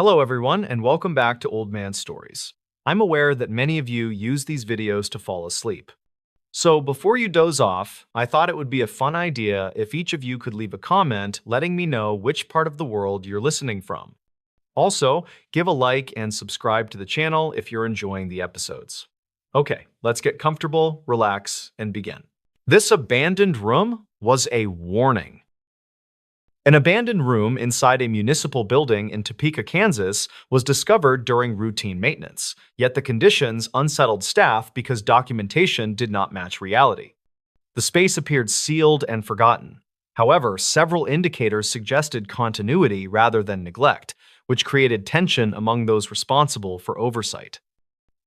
Hello everyone, and welcome back to Old Man Stories. I'm aware that many of you use these videos to fall asleep. So before you doze off, I thought it would be a fun idea if each of you could leave a comment letting me know which part of the world you're listening from. Also, give a like and subscribe to the channel if you're enjoying the episodes. Okay, let's get comfortable, relax, and begin. This abandoned room was a warning. An abandoned room inside a municipal building in Topeka, Kansas, was discovered during routine maintenance, yet the conditions unsettled staff because documentation did not match reality. The space appeared sealed and forgotten. However, several indicators suggested continuity rather than neglect, which created tension among those responsible for oversight.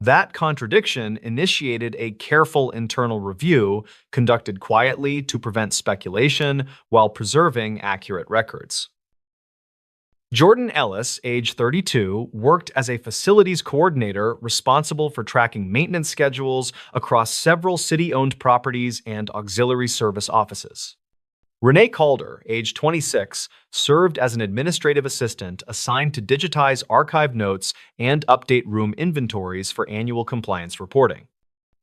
That contradiction initiated a careful internal review conducted quietly to prevent speculation while preserving accurate records. Jordan Ellis, age 32, worked as a facilities coordinator responsible for tracking maintenance schedules across several city-owned properties and auxiliary service offices. Renee Calder, age 26, served as an administrative assistant assigned to digitize archive notes and update room inventories for annual compliance reporting.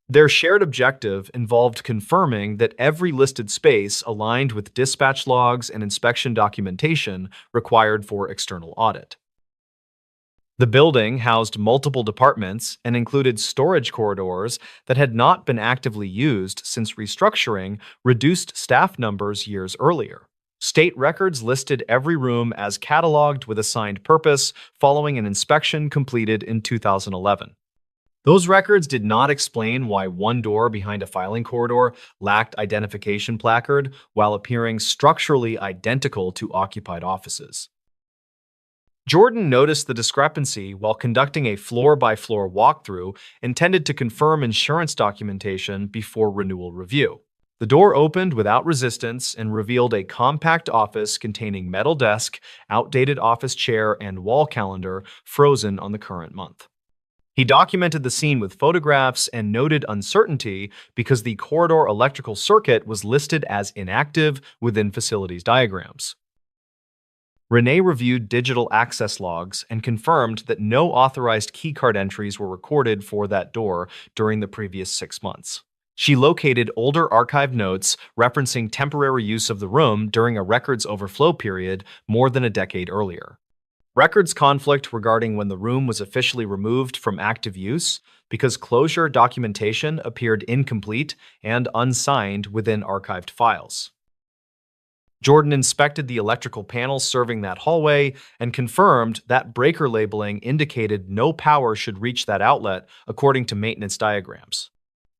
Their shared objective involved confirming that every listed space aligned with dispatch logs and inspection documentation required for external audit. The building housed multiple departments and included storage corridors that had not been actively used since restructuring reduced staff numbers years earlier. State records listed every room as cataloged with assigned purpose following an inspection completed in 2011. Those records did not explain why one door behind a filing corridor lacked identification placard while appearing structurally identical to occupied offices. Jordan noticed the discrepancy while conducting a floor-by-floor walkthrough intended to confirm insurance documentation before renewal review. The door opened without resistance and revealed a compact office containing metal desk, outdated office chair, and wall calendar frozen on the current month. He documented the scene with photographs and noted uncertainty because the corridor electrical circuit was listed as inactive within facilities diagrams. Renee reviewed digital access logs and confirmed that no authorized keycard entries were recorded for that door during the previous 6 months. She located older archived notes referencing temporary use of the room during a records overflow period more than a decade earlier. Records conflict regarding when the room was officially removed from active use because closure documentation appeared incomplete and unsigned within archived files. Jordan inspected the electrical panels serving that hallway and confirmed that breaker labeling indicated no power should reach that outlet according to maintenance diagrams.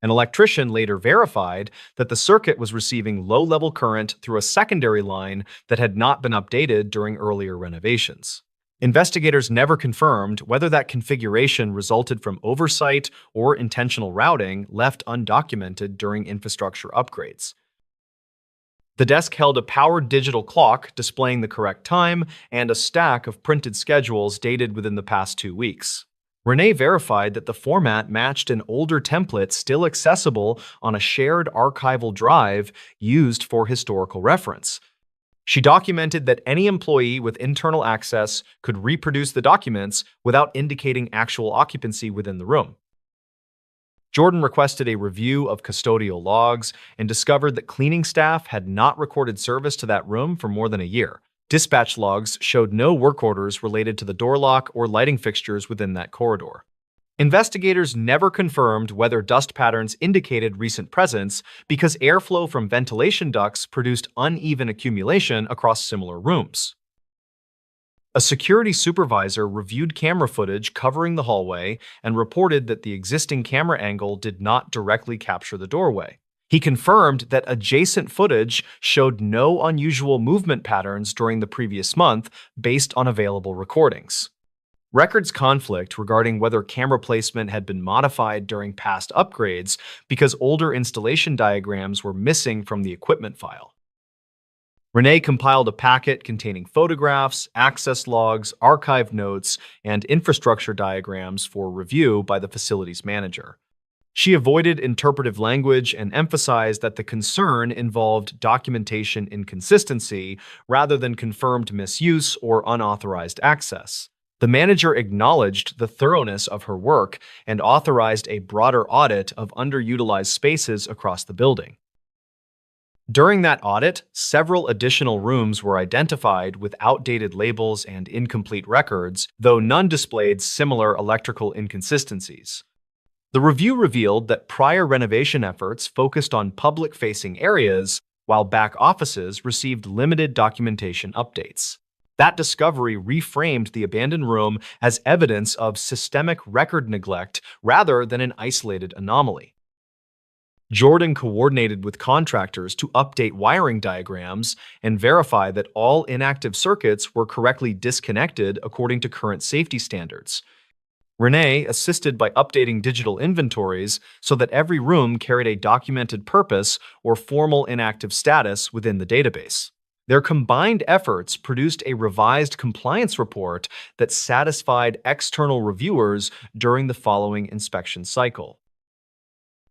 An electrician later verified that the circuit was receiving low-level current through a secondary line that had not been updated during earlier renovations. Investigators never confirmed whether that configuration resulted from oversight or intentional routing left undocumented during infrastructure upgrades. The desk held a powered digital clock displaying the correct time and a stack of printed schedules dated within the past 2 weeks. Renee verified that the format matched an older template still accessible on a shared archival drive used for historical reference. She documented that any employee with internal access could reproduce the documents without indicating actual occupancy within the room. Jordan requested a review of custodial logs and discovered that cleaning staff had not recorded service to that room for more than a year. Dispatch logs showed no work orders related to the door lock or lighting fixtures within that corridor. Investigators never confirmed whether dust patterns indicated recent presence because airflow from ventilation ducts produced uneven accumulation across similar rooms. A security supervisor reviewed camera footage covering the hallway and reported that the existing camera angle did not directly capture the doorway. He confirmed that adjacent footage showed no unusual movement patterns during the previous month based on available recordings. Records conflict regarding whether camera placement had been modified during past upgrades because older installation diagrams were missing from the equipment file. Renee compiled a packet containing photographs, access logs, archive notes, and infrastructure diagrams for review by the facilities manager. She avoided interpretive language and emphasized that the concern involved documentation inconsistency rather than confirmed misuse or unauthorized access. The manager acknowledged the thoroughness of her work and authorized a broader audit of underutilized spaces across the building. During that audit, several additional rooms were identified with outdated labels and incomplete records, though none displayed similar electrical inconsistencies. The review revealed that prior renovation efforts focused on public-facing areas, while back offices received limited documentation updates. That discovery reframed the abandoned room as evidence of systemic record neglect rather than an isolated anomaly. Jordan coordinated with contractors to update wiring diagrams and verify that all inactive circuits were correctly disconnected according to current safety standards. Renee assisted by updating digital inventories so that every room carried a documented purpose or formal inactive status within the database. Their combined efforts produced a revised compliance report that satisfied external reviewers during the following inspection cycle.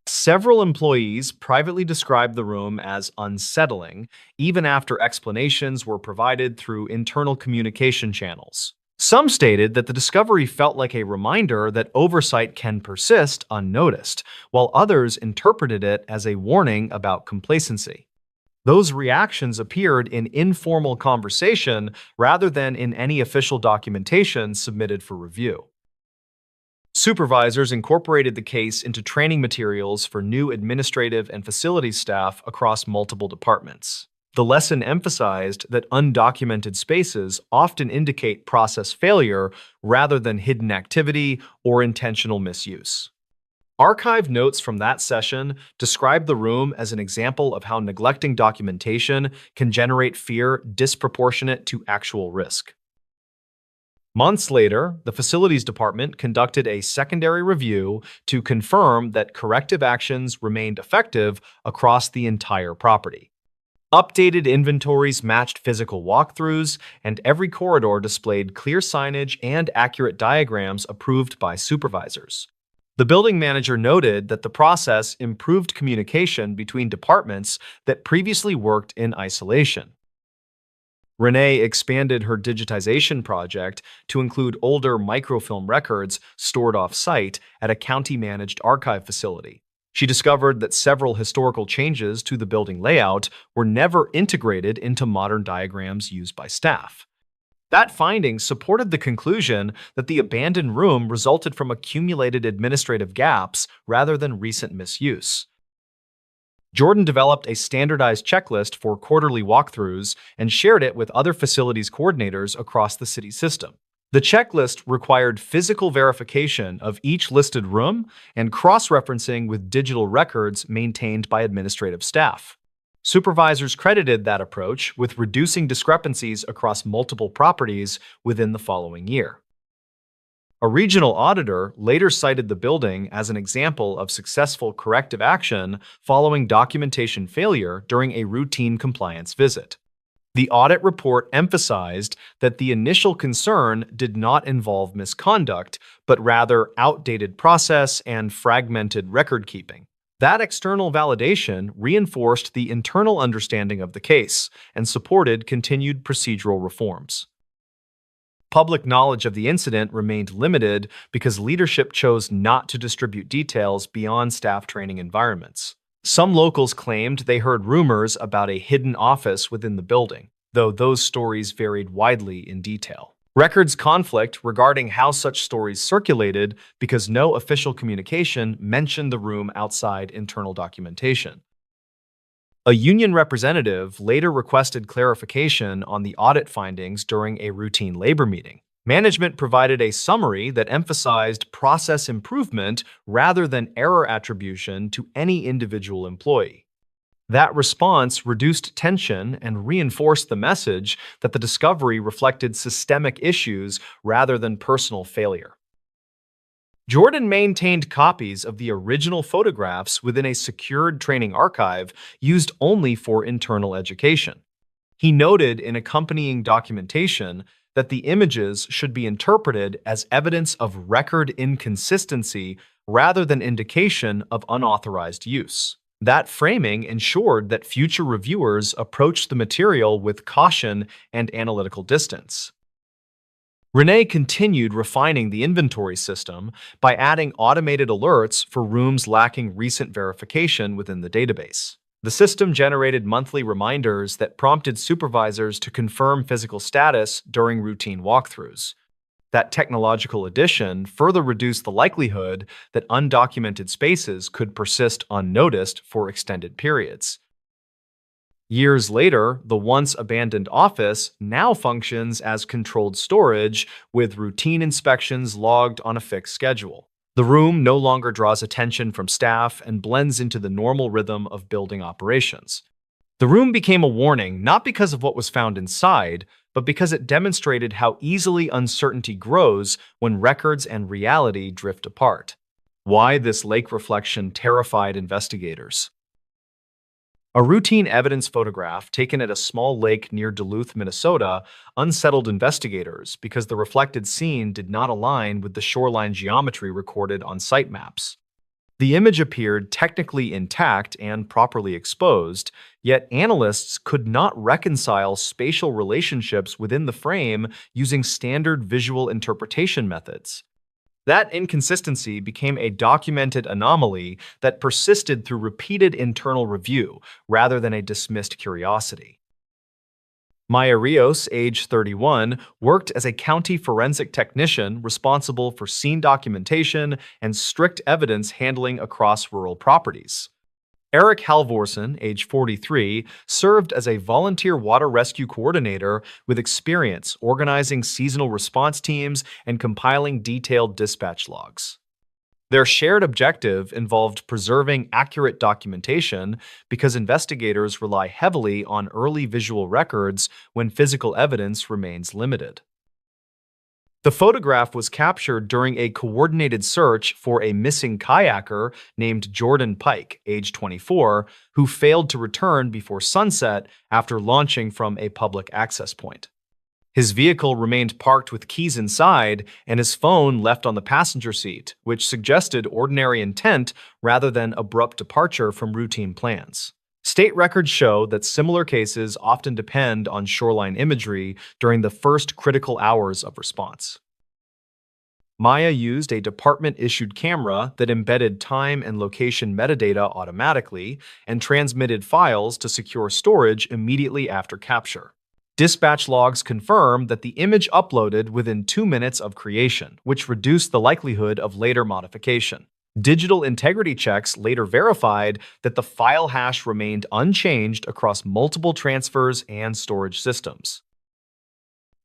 Several employees privately described the room as unsettling, even after explanations were provided through internal communication channels. Some stated that the discovery felt like a reminder that oversight can persist unnoticed, while others interpreted it as a warning about complacency. Those reactions appeared in informal conversation rather than in any official documentation submitted for review. Supervisors incorporated the case into training materials for new administrative and facilities staff across multiple departments. The lesson emphasized that undocumented spaces often indicate process failure rather than hidden activity or intentional misuse. Archive notes from that session describe the room as an example of how neglecting documentation can generate fear disproportionate to actual risk. Months later, the facilities department conducted a secondary review to confirm that corrective actions remained effective across the entire property. Updated inventories matched physical walkthroughs, and every corridor displayed clear signage and accurate diagrams approved by supervisors. The building manager noted that the process improved communication between departments that previously worked in isolation. Renee expanded her digitization project to include older microfilm records stored off-site at a county-managed archive facility. She discovered that several historical changes to the building layout were never integrated into modern diagrams used by staff. That finding supported the conclusion that the abandoned room resulted from accumulated administrative gaps rather than recent misuse. Jordan developed a standardized checklist for quarterly walkthroughs and shared it with other facilities coordinators across the city system. The checklist required physical verification of each listed room and cross-referencing with digital records maintained by administrative staff. Supervisors credited that approach with reducing discrepancies across multiple properties within the following year. A regional auditor later cited the building as an example of successful corrective action following documentation failure during a routine compliance visit. The audit report emphasized that the initial concern did not involve misconduct, but rather outdated process and fragmented record keeping. That external validation reinforced the internal understanding of the case and supported continued procedural reforms. Public knowledge of the incident remained limited because leadership chose not to distribute details beyond staff training environments. Some locals claimed they heard rumors about a hidden office within the building, though those stories varied widely in detail. Records conflict regarding how such stories circulated because no official communication mentioned the room outside internal documentation. A union representative later requested clarification on the audit findings during a routine labor meeting. Management provided a summary that emphasized process improvement rather than error attribution to any individual employee. That response reduced tension and reinforced the message that the discovery reflected systemic issues rather than personal failure. Jordan maintained copies of the original photographs within a secured training archive used only for internal education. He noted in accompanying documentation that the images should be interpreted as evidence of record inconsistency rather than indication of unauthorized use. That framing ensured that future reviewers approached the material with caution and analytical distance. Renee continued refining the inventory system by adding automated alerts for rooms lacking recent verification within the database. The system generated monthly reminders that prompted supervisors to confirm physical status during routine walkthroughs. That technological addition further reduced the likelihood that undocumented spaces could persist unnoticed for extended periods. Years later, the once abandoned office now functions as controlled storage with routine inspections logged on a fixed schedule. The room no longer draws attention from staff and blends into the normal rhythm of building operations. The room became a warning not because of what was found inside, but because it demonstrated how easily uncertainty grows when records and reality drift apart. Why this lake reflection terrified investigators. A routine evidence photograph taken at a small lake near Duluth, Minnesota, unsettled investigators because the reflected scene did not align with the shoreline geometry recorded on site maps. The image appeared technically intact and properly exposed, yet analysts could not reconcile spatial relationships within the frame using standard visual interpretation methods. That inconsistency became a documented anomaly that persisted through repeated internal review rather than a dismissed curiosity. Maya Rios, age 31, worked as a county forensic technician responsible for scene documentation and strict evidence handling across rural properties. Eric Halvorsen, age 43, served as a volunteer water rescue coordinator with experience organizing seasonal response teams and compiling detailed dispatch logs. Their shared objective involved preserving accurate documentation because investigators rely heavily on early visual records when physical evidence remains limited. The photograph was captured during a coordinated search for a missing kayaker named Jordan Pike, age 24, who failed to return before sunset after launching from a public access point. His vehicle remained parked with keys inside and his phone left on the passenger seat, which suggested ordinary intent rather than abrupt departure from routine plans. State records show that similar cases often depend on shoreline imagery during the first critical hours of response. Maya used a department-issued camera that embedded time and location metadata automatically and transmitted files to secure storage immediately after capture. Dispatch logs confirm that the image uploaded within 2 minutes of creation, which reduced the likelihood of later modification. Digital integrity checks later verified that the file hash remained unchanged across multiple transfers and storage systems.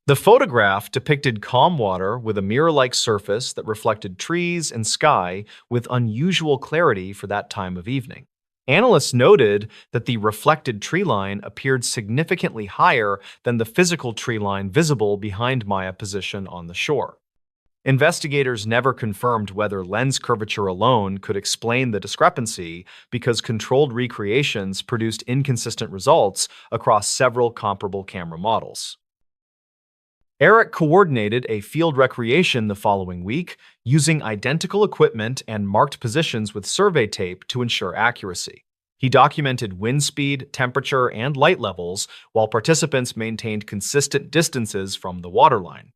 The photograph depicted calm water with a mirror-like surface that reflected trees and sky with unusual clarity for that time of evening. Analysts noted that the reflected tree line appeared significantly higher than the physical tree line visible behind Maya's position on the shore. Investigators never confirmed whether lens curvature alone could explain the discrepancy because controlled recreations produced inconsistent results across several comparable camera models. Eric coordinated a field recreation the following week using identical equipment and marked positions with survey tape to ensure accuracy. He documented wind speed, temperature, and light levels while participants maintained consistent distances from the waterline.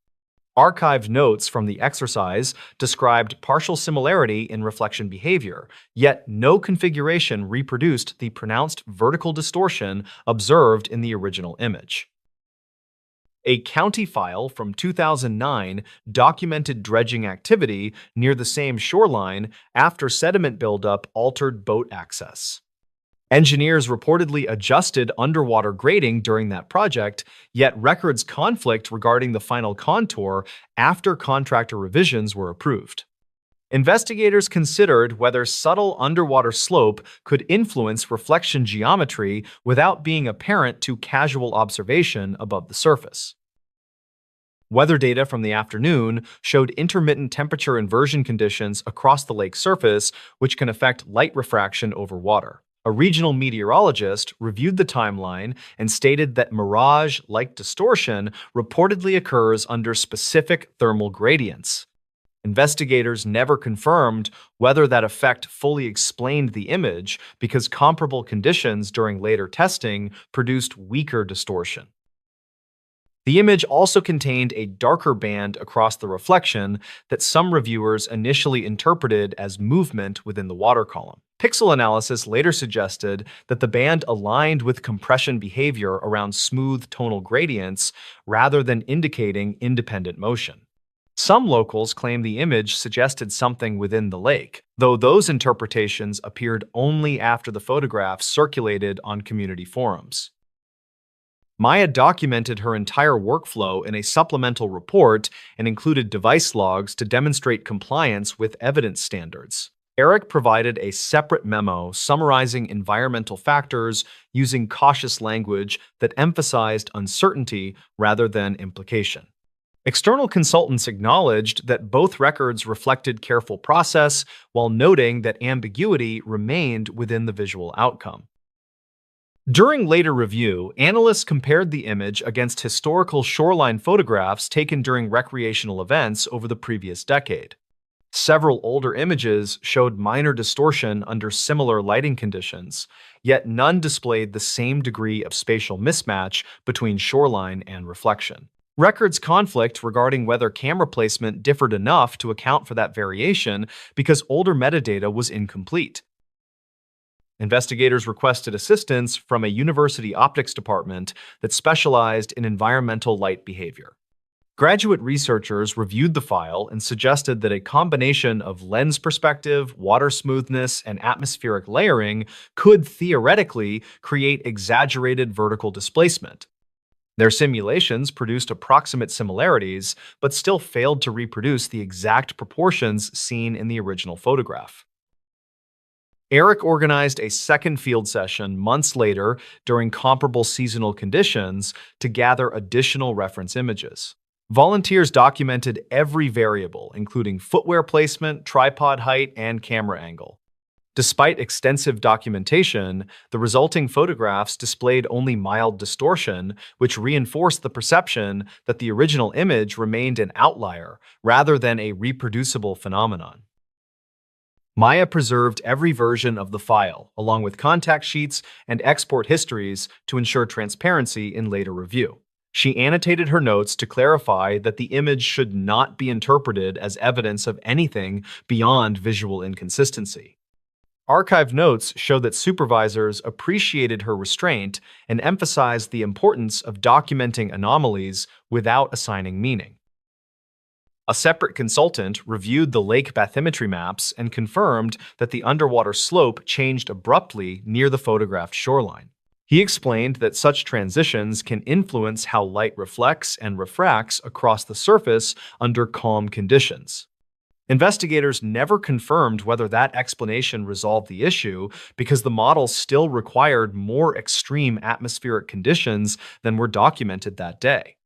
Archived notes from the exercise described partial similarity in reflection behavior, yet no configuration reproduced the pronounced vertical distortion observed in the original image. A county file from 2009 documented dredging activity near the same shoreline after sediment buildup altered boat access. Engineers reportedly adjusted underwater grading during that project, yet records conflict regarding the final contour after contractor revisions were approved. Investigators considered whether subtle underwater slope could influence reflection geometry without being apparent to casual observation above the surface. Weather data from the afternoon showed intermittent temperature inversion conditions across the lake surface, which can affect light refraction over water. A regional meteorologist reviewed the timeline and stated that mirage-like distortion reportedly occurs under specific thermal gradients. Investigators never confirmed whether that effect fully explained the image because comparable conditions during later testing produced weaker distortion. The image also contained a darker band across the reflection that some reviewers initially interpreted as movement within the water column. Pixel analysis later suggested that the band aligned with compression behavior around smooth tonal gradients rather than indicating independent motion. Some locals claim the image suggested something within the lake, though those interpretations appeared only after the photographs circulated on community forums. Maya documented her entire workflow in a supplemental report and included device logs to demonstrate compliance with evidence standards. Eric provided a separate memo summarizing environmental factors using cautious language that emphasized uncertainty rather than implication. External consultants acknowledged that both records reflected careful process while noting that ambiguity remained within the visual outcome. During later review, analysts compared the image against historical shoreline photographs taken during recreational events over the previous decade. Several older images showed minor distortion under similar lighting conditions, yet none displayed the same degree of spatial mismatch between shoreline and reflection. Records conflict regarding whether camera placement differed enough to account for that variation because older metadata was incomplete. Investigators requested assistance from a university optics department that specialized in environmental light behavior. Graduate researchers reviewed the file and suggested that a combination of lens perspective, water smoothness, and atmospheric layering could theoretically create exaggerated vertical displacement. Their simulations produced approximate similarities, but still failed to reproduce the exact proportions seen in the original photograph. Eric organized a second field session months later during comparable seasonal conditions to gather additional reference images. Volunteers documented every variable, including footwear placement, tripod height, and camera angle. Despite extensive documentation, the resulting photographs displayed only mild distortion, which reinforced the perception that the original image remained an outlier rather than a reproducible phenomenon. Maya preserved every version of the file, along with contact sheets and export histories to ensure transparency in later review. She annotated her notes to clarify that the image should not be interpreted as evidence of anything beyond visual inconsistency. Archived notes show that supervisors appreciated her restraint and emphasized the importance of documenting anomalies without assigning meaning. A separate consultant reviewed the lake bathymetry maps and confirmed that the underwater slope changed abruptly near the photographed shoreline. He explained that such transitions can influence how light reflects and refracts across the surface under calm conditions. Investigators never confirmed whether that explanation resolved the issue because the model still required more extreme atmospheric conditions than were documented that day.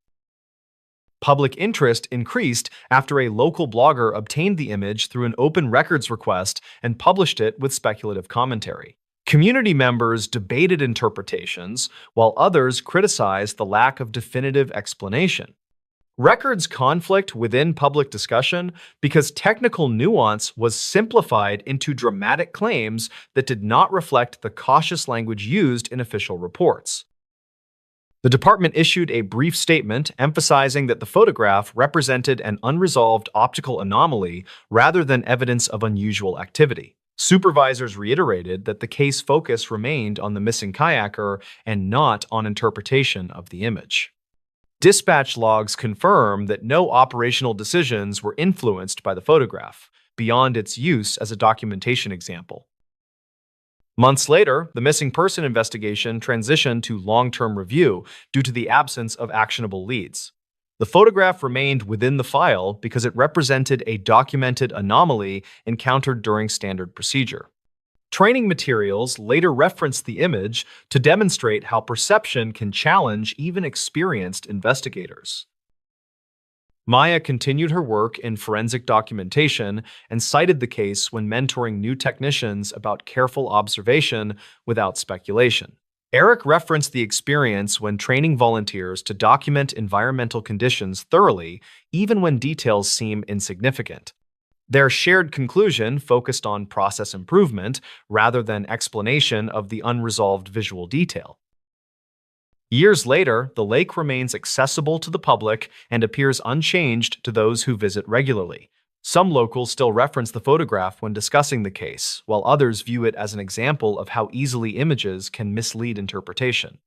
Public interest increased after a local blogger obtained the image through an open records request and published it with speculative commentary. Community members debated interpretations, while others criticized the lack of definitive explanation. Records conflict within public discussion because technical nuance was simplified into dramatic claims that did not reflect the cautious language used in official reports. The department issued a brief statement emphasizing that the photograph represented an unresolved optical anomaly rather than evidence of unusual activity. Supervisors reiterated that the case focus remained on the missing kayaker and not on interpretation of the image. Dispatch logs confirm that no operational decisions were influenced by the photograph, beyond its use as a documentation example. Months later, the missing person investigation transitioned to long-term review due to the absence of actionable leads. The photograph remained within the file because it represented a documented anomaly encountered during standard procedure. Training materials later referenced the image to demonstrate how perception can challenge even experienced investigators. Maya continued her work in forensic documentation and cited the case when mentoring new technicians about careful observation without speculation. Eric referenced the experience when training volunteers to document environmental conditions thoroughly, even when details seem insignificant. Their shared conclusion focused on process improvement rather than explanation of the unresolved visual detail. Years later, the lake remains accessible to the public and appears unchanged to those who visit regularly. Some locals still reference the photograph when discussing the case, while others view it as an example of how easily images can mislead interpretation.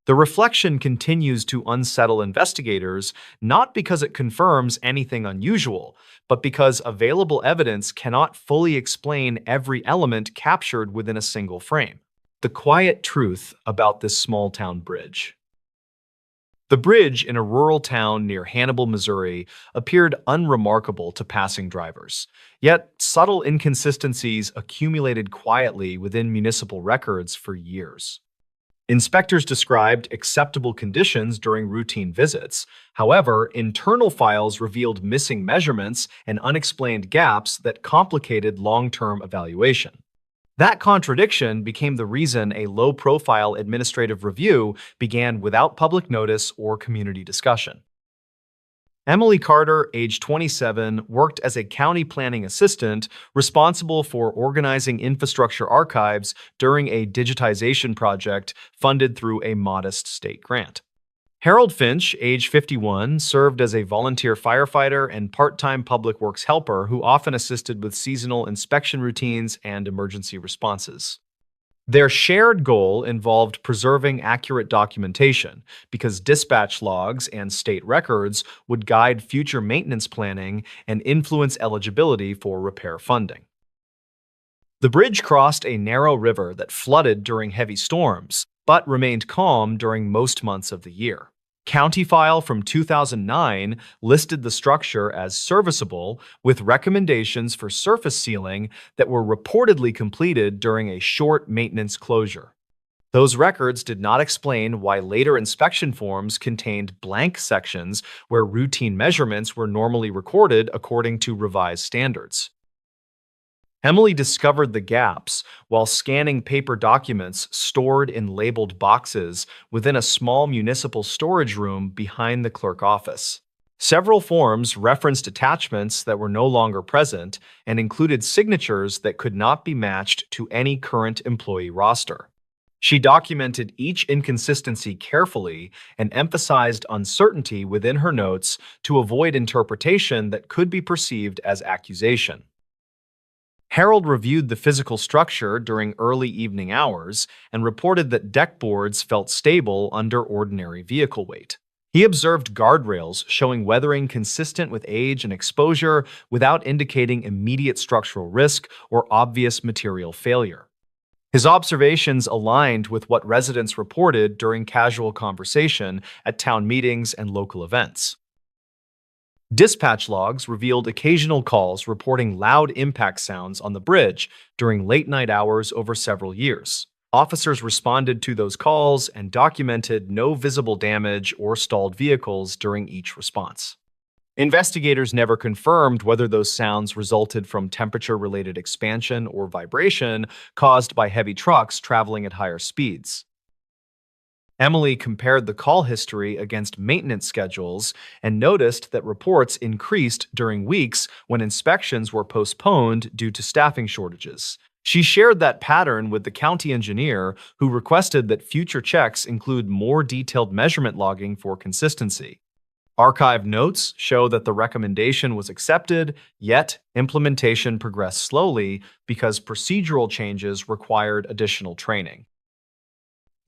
The reflection continues to unsettle investigators, not because it confirms anything unusual, but because available evidence cannot fully explain every element captured within a single frame. The quiet truth about this small-town bridge. The bridge in a rural town near Hannibal, Missouri, appeared unremarkable to passing drivers. Yet, subtle inconsistencies accumulated quietly within municipal records for years. Inspectors described acceptable conditions during routine visits. However, internal files revealed missing measurements and unexplained gaps that complicated long-term evaluation. That contradiction became the reason a low-profile administrative review began without public notice or community discussion. Emily Carter, age 27, worked as a county planning assistant responsible for organizing infrastructure archives during a digitization project funded through a modest state grant. Harold Finch, age 51, served as a volunteer firefighter and part-time public works helper who often assisted with seasonal inspection routines and emergency responses. Their shared goal involved preserving accurate documentation because dispatch logs and state records would guide future maintenance planning and influence eligibility for repair funding. The bridge crossed a narrow river that flooded during heavy storms, but remained calm during most months of the year. County file from 2009 listed the structure as serviceable with recommendations for surface sealing that were reportedly completed during a short maintenance closure. Those records did not explain why later inspection forms contained blank sections where routine measurements were normally recorded according to revised standards. Emily discovered the gaps while scanning paper documents stored in labeled boxes within a small municipal storage room behind the clerk office. Several forms referenced attachments that were no longer present and included signatures that could not be matched to any current employee roster. She documented each inconsistency carefully and emphasized uncertainty within her notes to avoid interpretation that could be perceived as accusation. Harold reviewed the physical structure during early evening hours and reported that deck boards felt stable under ordinary vehicle weight. He observed guardrails showing weathering consistent with age and exposure without indicating immediate structural risk or obvious material failure. His observations aligned with what residents reported during casual conversation at town meetings and local events. Dispatch logs revealed occasional calls reporting loud impact sounds on the bridge during late-night hours over several years. Officers responded to those calls and documented no visible damage or stalled vehicles during each response. Investigators never confirmed whether those sounds resulted from temperature-related expansion or vibration caused by heavy trucks traveling at higher speeds. Emily compared the call history against maintenance schedules and noticed that reports increased during weeks when inspections were postponed due to staffing shortages. She shared that pattern with the county engineer, who requested that future checks include more detailed measurement logging for consistency. Archive notes show that the recommendation was accepted, yet implementation progressed slowly because procedural changes required additional training.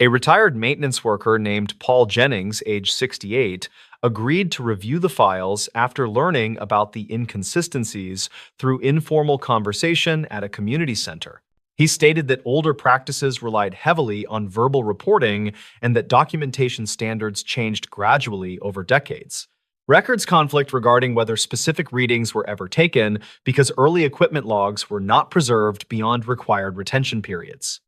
A retired maintenance worker named Paul Jennings, age 68, agreed to review the files after learning about the inconsistencies through informal conversation at a community center. He stated that older practices relied heavily on verbal reporting and that documentation standards changed gradually over decades. Records conflict regarding whether specific readings were ever taken because early equipment logs were not preserved beyond required retention periods.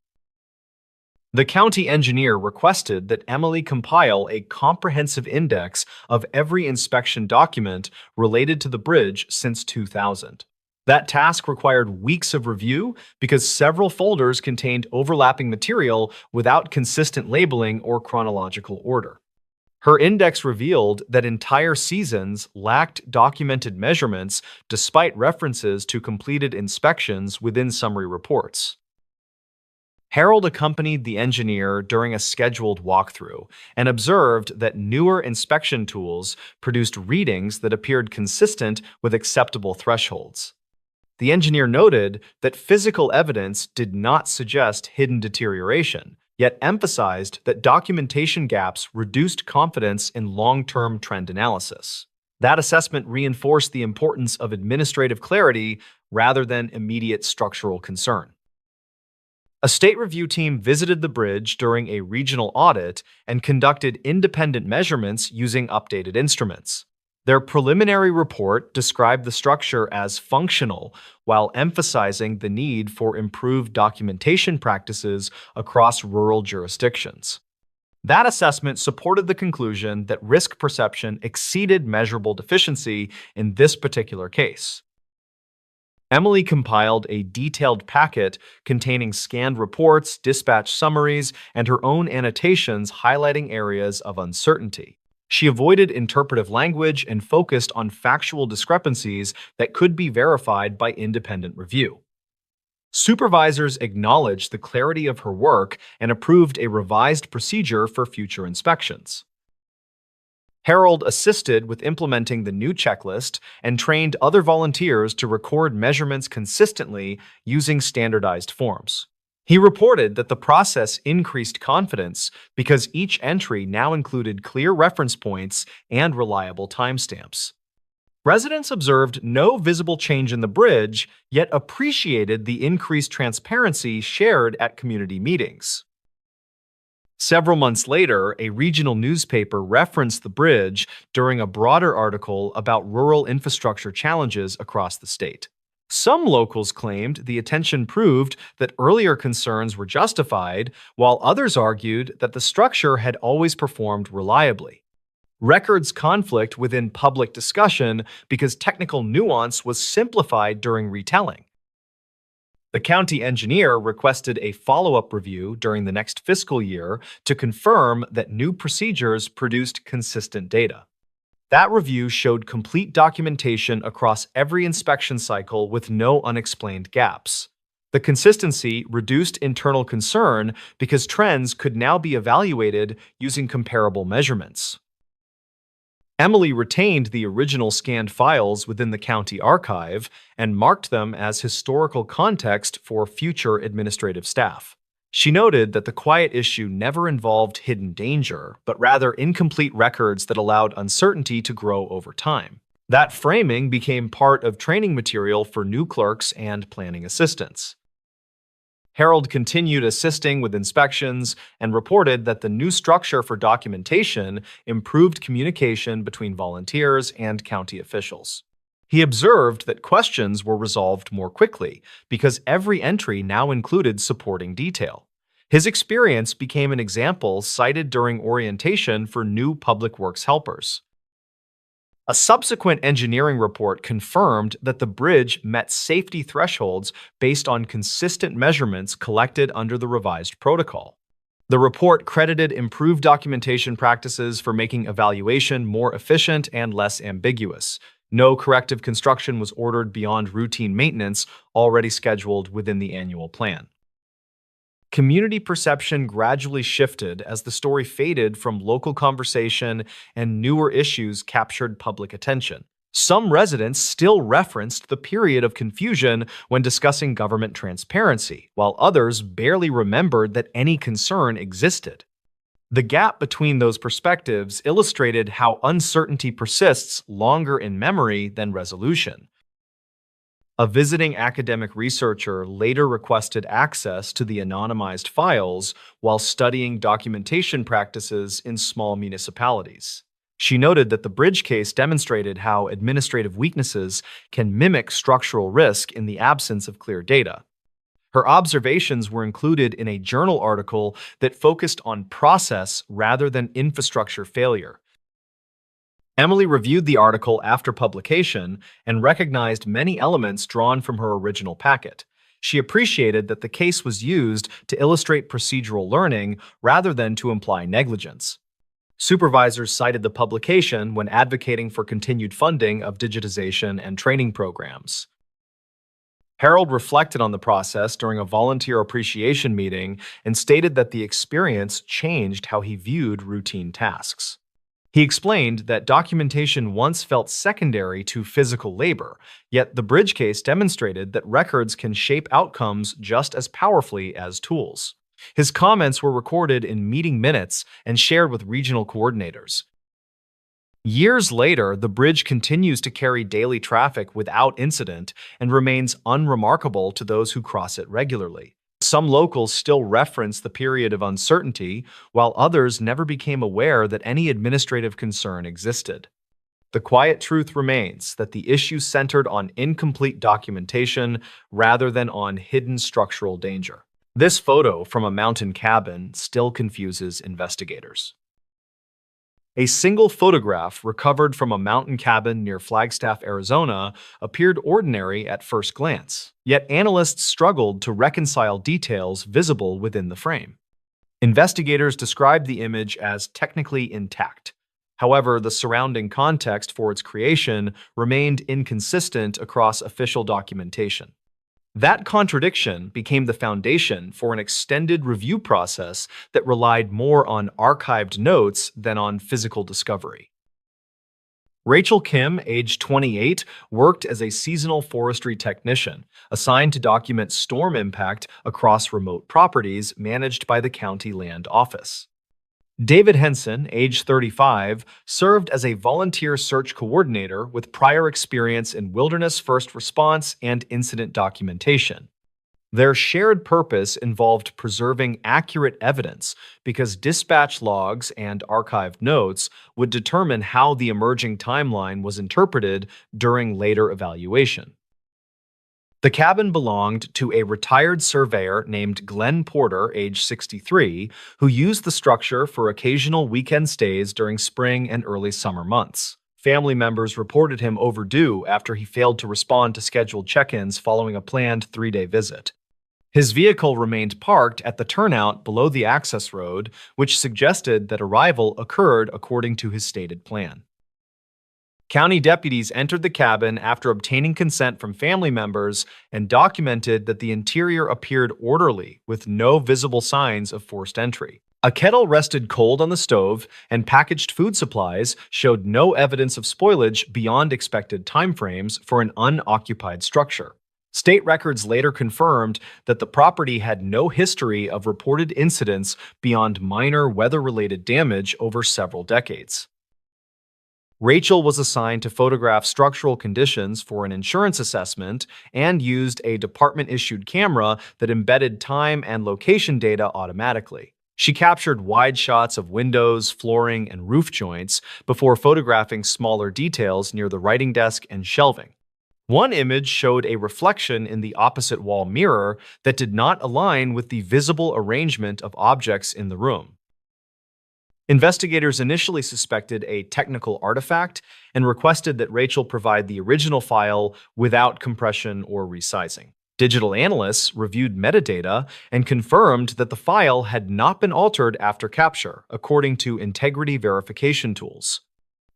The county engineer requested that Emily compile a comprehensive index of every inspection document related to the bridge since 2000. That task required weeks of review because several folders contained overlapping material without consistent labeling or chronological order. Her index revealed that entire seasons lacked documented measurements despite references to completed inspections within summary reports. Harold accompanied the engineer during a scheduled walkthrough and observed that newer inspection tools produced readings that appeared consistent with acceptable thresholds. The engineer noted that physical evidence did not suggest hidden deterioration, yet emphasized that documentation gaps reduced confidence in long-term trend analysis. That assessment reinforced the importance of administrative clarity rather than immediate structural concern. A state review team visited the bridge during a regional audit and conducted independent measurements using updated instruments. Their preliminary report described the structure as functional while emphasizing the need for improved documentation practices across rural jurisdictions. That assessment supported the conclusion that risk perception exceeded measurable deficiency in this particular case. Emily compiled a detailed packet containing scanned reports, dispatch summaries, and her own annotations highlighting areas of uncertainty. She avoided interpretive language and focused on factual discrepancies that could be verified by independent review. Supervisors acknowledged the clarity of her work and approved a revised procedure for future inspections. Harold assisted with implementing the new checklist and trained other volunteers to record measurements consistently using standardized forms. He reported that the process increased confidence because each entry now included clear reference points and reliable timestamps. Residents observed no visible change in the bridge, yet appreciated the increased transparency shared at community meetings. Several months later, a regional newspaper referenced the bridge during a broader article about rural infrastructure challenges across the state. Some locals claimed the attention proved that earlier concerns were justified, while others argued that the structure had always performed reliably. Records conflict within public discussion because technical nuance was simplified during retelling. The county engineer requested a follow-up review during the next fiscal year to confirm that new procedures produced consistent data. That review showed complete documentation across every inspection cycle with no unexplained gaps. The consistency reduced internal concern because trends could now be evaluated using comparable measurements. Emily retained the original scanned files within the county archive and marked them as historical context for future administrative staff. She noted that the quiet issue never involved hidden danger, but rather incomplete records that allowed uncertainty to grow over time. That framing became part of training material for new clerks and planning assistants. Harold continued assisting with inspections and reported that the new structure for documentation improved communication between volunteers and county officials. He observed that questions were resolved more quickly because every entry now included supporting detail. His experience became an example cited during orientation for new public works helpers. A subsequent engineering report confirmed that the bridge met safety thresholds based on consistent measurements collected under the revised protocol. The report credited improved documentation practices for making evaluation more efficient and less ambiguous. No corrective construction was ordered beyond routine maintenance already scheduled within the annual plan. Community perception gradually shifted as the story faded from local conversation and newer issues captured public attention. Some residents still referenced the period of confusion when discussing government transparency, while others barely remembered that any concern existed. The gap between those perspectives illustrated how uncertainty persists longer in memory than resolution. A visiting academic researcher later requested access to the anonymized files while studying documentation practices in small municipalities. She noted that the bridge case demonstrated how administrative weaknesses can mimic structural risk in the absence of clear data. Her observations were included in a journal article that focused on process rather than infrastructure failure. Emily reviewed the article after publication and recognized many elements drawn from her original packet. She appreciated that the case was used to illustrate procedural learning rather than to imply negligence. Supervisors cited the publication when advocating for continued funding of digitization and training programs. Harold reflected on the process during a volunteer appreciation meeting and stated that the experience changed how he viewed routine tasks. He explained that documentation once felt secondary to physical labor, yet the Bridge case demonstrated that records can shape outcomes just as powerfully as tools. His comments were recorded in meeting minutes and shared with regional coordinators. Years later, the bridge continues to carry daily traffic without incident and remains unremarkable to those who cross it regularly. Some locals still reference the period of uncertainty, while others never became aware that any administrative concern existed. The quiet truth remains that the issue centered on incomplete documentation rather than on hidden structural danger. This photo from a mountain cabin still confuses investigators. A single photograph recovered from a mountain cabin near Flagstaff, Arizona, appeared ordinary at first glance, yet analysts struggled to reconcile details visible within the frame. Investigators described the image as technically intact. However, the surrounding context for its creation remained inconsistent across official documentation. That contradiction became the foundation for an extended review process that relied more on archived notes than on physical discovery. Rachel Kim, age 28, worked as a seasonal forestry technician, assigned to document storm impact across remote properties managed by the county land office. David Henson, age 35, served as a volunteer search coordinator with prior experience in wilderness first response and incident documentation. Their shared purpose involved preserving accurate evidence because dispatch logs and archived notes would determine how the emerging timeline was interpreted during later evaluation. The cabin belonged to a retired surveyor named Glenn Porter, age 63, who used the structure for occasional weekend stays during spring and early summer months. Family members reported him overdue after he failed to respond to scheduled check-ins following a planned 3-day visit. His vehicle remained parked at the turnout below the access road, which suggested that arrival occurred according to his stated plan. County deputies entered the cabin after obtaining consent from family members and documented that the interior appeared orderly with no visible signs of forced entry. A kettle rested cold on the stove, and packaged food supplies showed no evidence of spoilage beyond expected timeframes for an unoccupied structure. State records later confirmed that the property had no history of reported incidents beyond minor weather-related damage over several decades. Rachel was assigned to photograph structural conditions for an insurance assessment and used a department-issued camera that embedded time and location data automatically. She captured wide shots of windows, flooring, and roof joints before photographing smaller details near the writing desk and shelving. One image showed a reflection in the opposite wall mirror that did not align with the visible arrangement of objects in the room. Investigators initially suspected a technical artifact and requested that Rachel provide the original file without compression or resizing. Digital analysts reviewed metadata and confirmed that the file had not been altered after capture, according to integrity verification tools.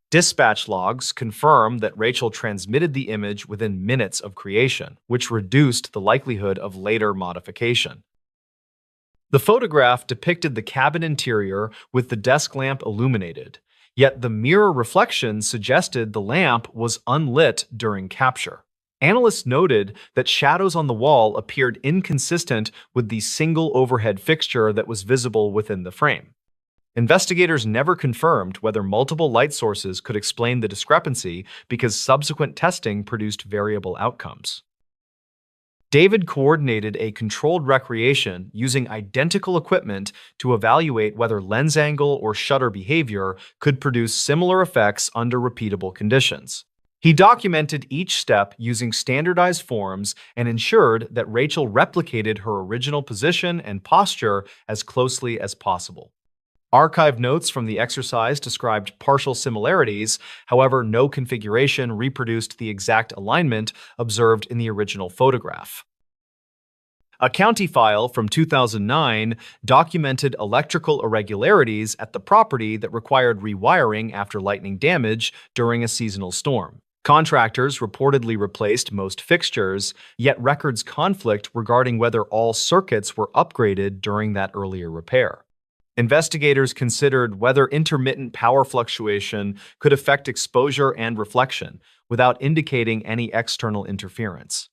Dispatch logs confirm that Rachel transmitted the image within minutes of creation, which reduced the likelihood of later modification. The photograph depicted the cabin interior with the desk lamp illuminated, yet the mirror reflection suggested the lamp was unlit during capture. Analysts noted that shadows on the wall appeared inconsistent with the single overhead fixture that was visible within the frame. Investigators never confirmed whether multiple light sources could explain the discrepancy because subsequent testing produced variable outcomes. David coordinated a controlled recreation using identical equipment to evaluate whether lens angle or shutter behavior could produce similar effects under repeatable conditions. He documented each step using standardized forms and ensured that Rachel replicated her original position and posture as closely as possible. Archived notes from the exercise described partial similarities, however, no configuration reproduced the exact alignment observed in the original photograph. A county file from 2009 documented electrical irregularities at the property that required rewiring after lightning damage during a seasonal storm. Contractors reportedly replaced most fixtures, yet records conflict regarding whether all circuits were upgraded during that earlier repair. Investigators considered whether intermittent power fluctuation could affect exposure and reflection without indicating any external interference.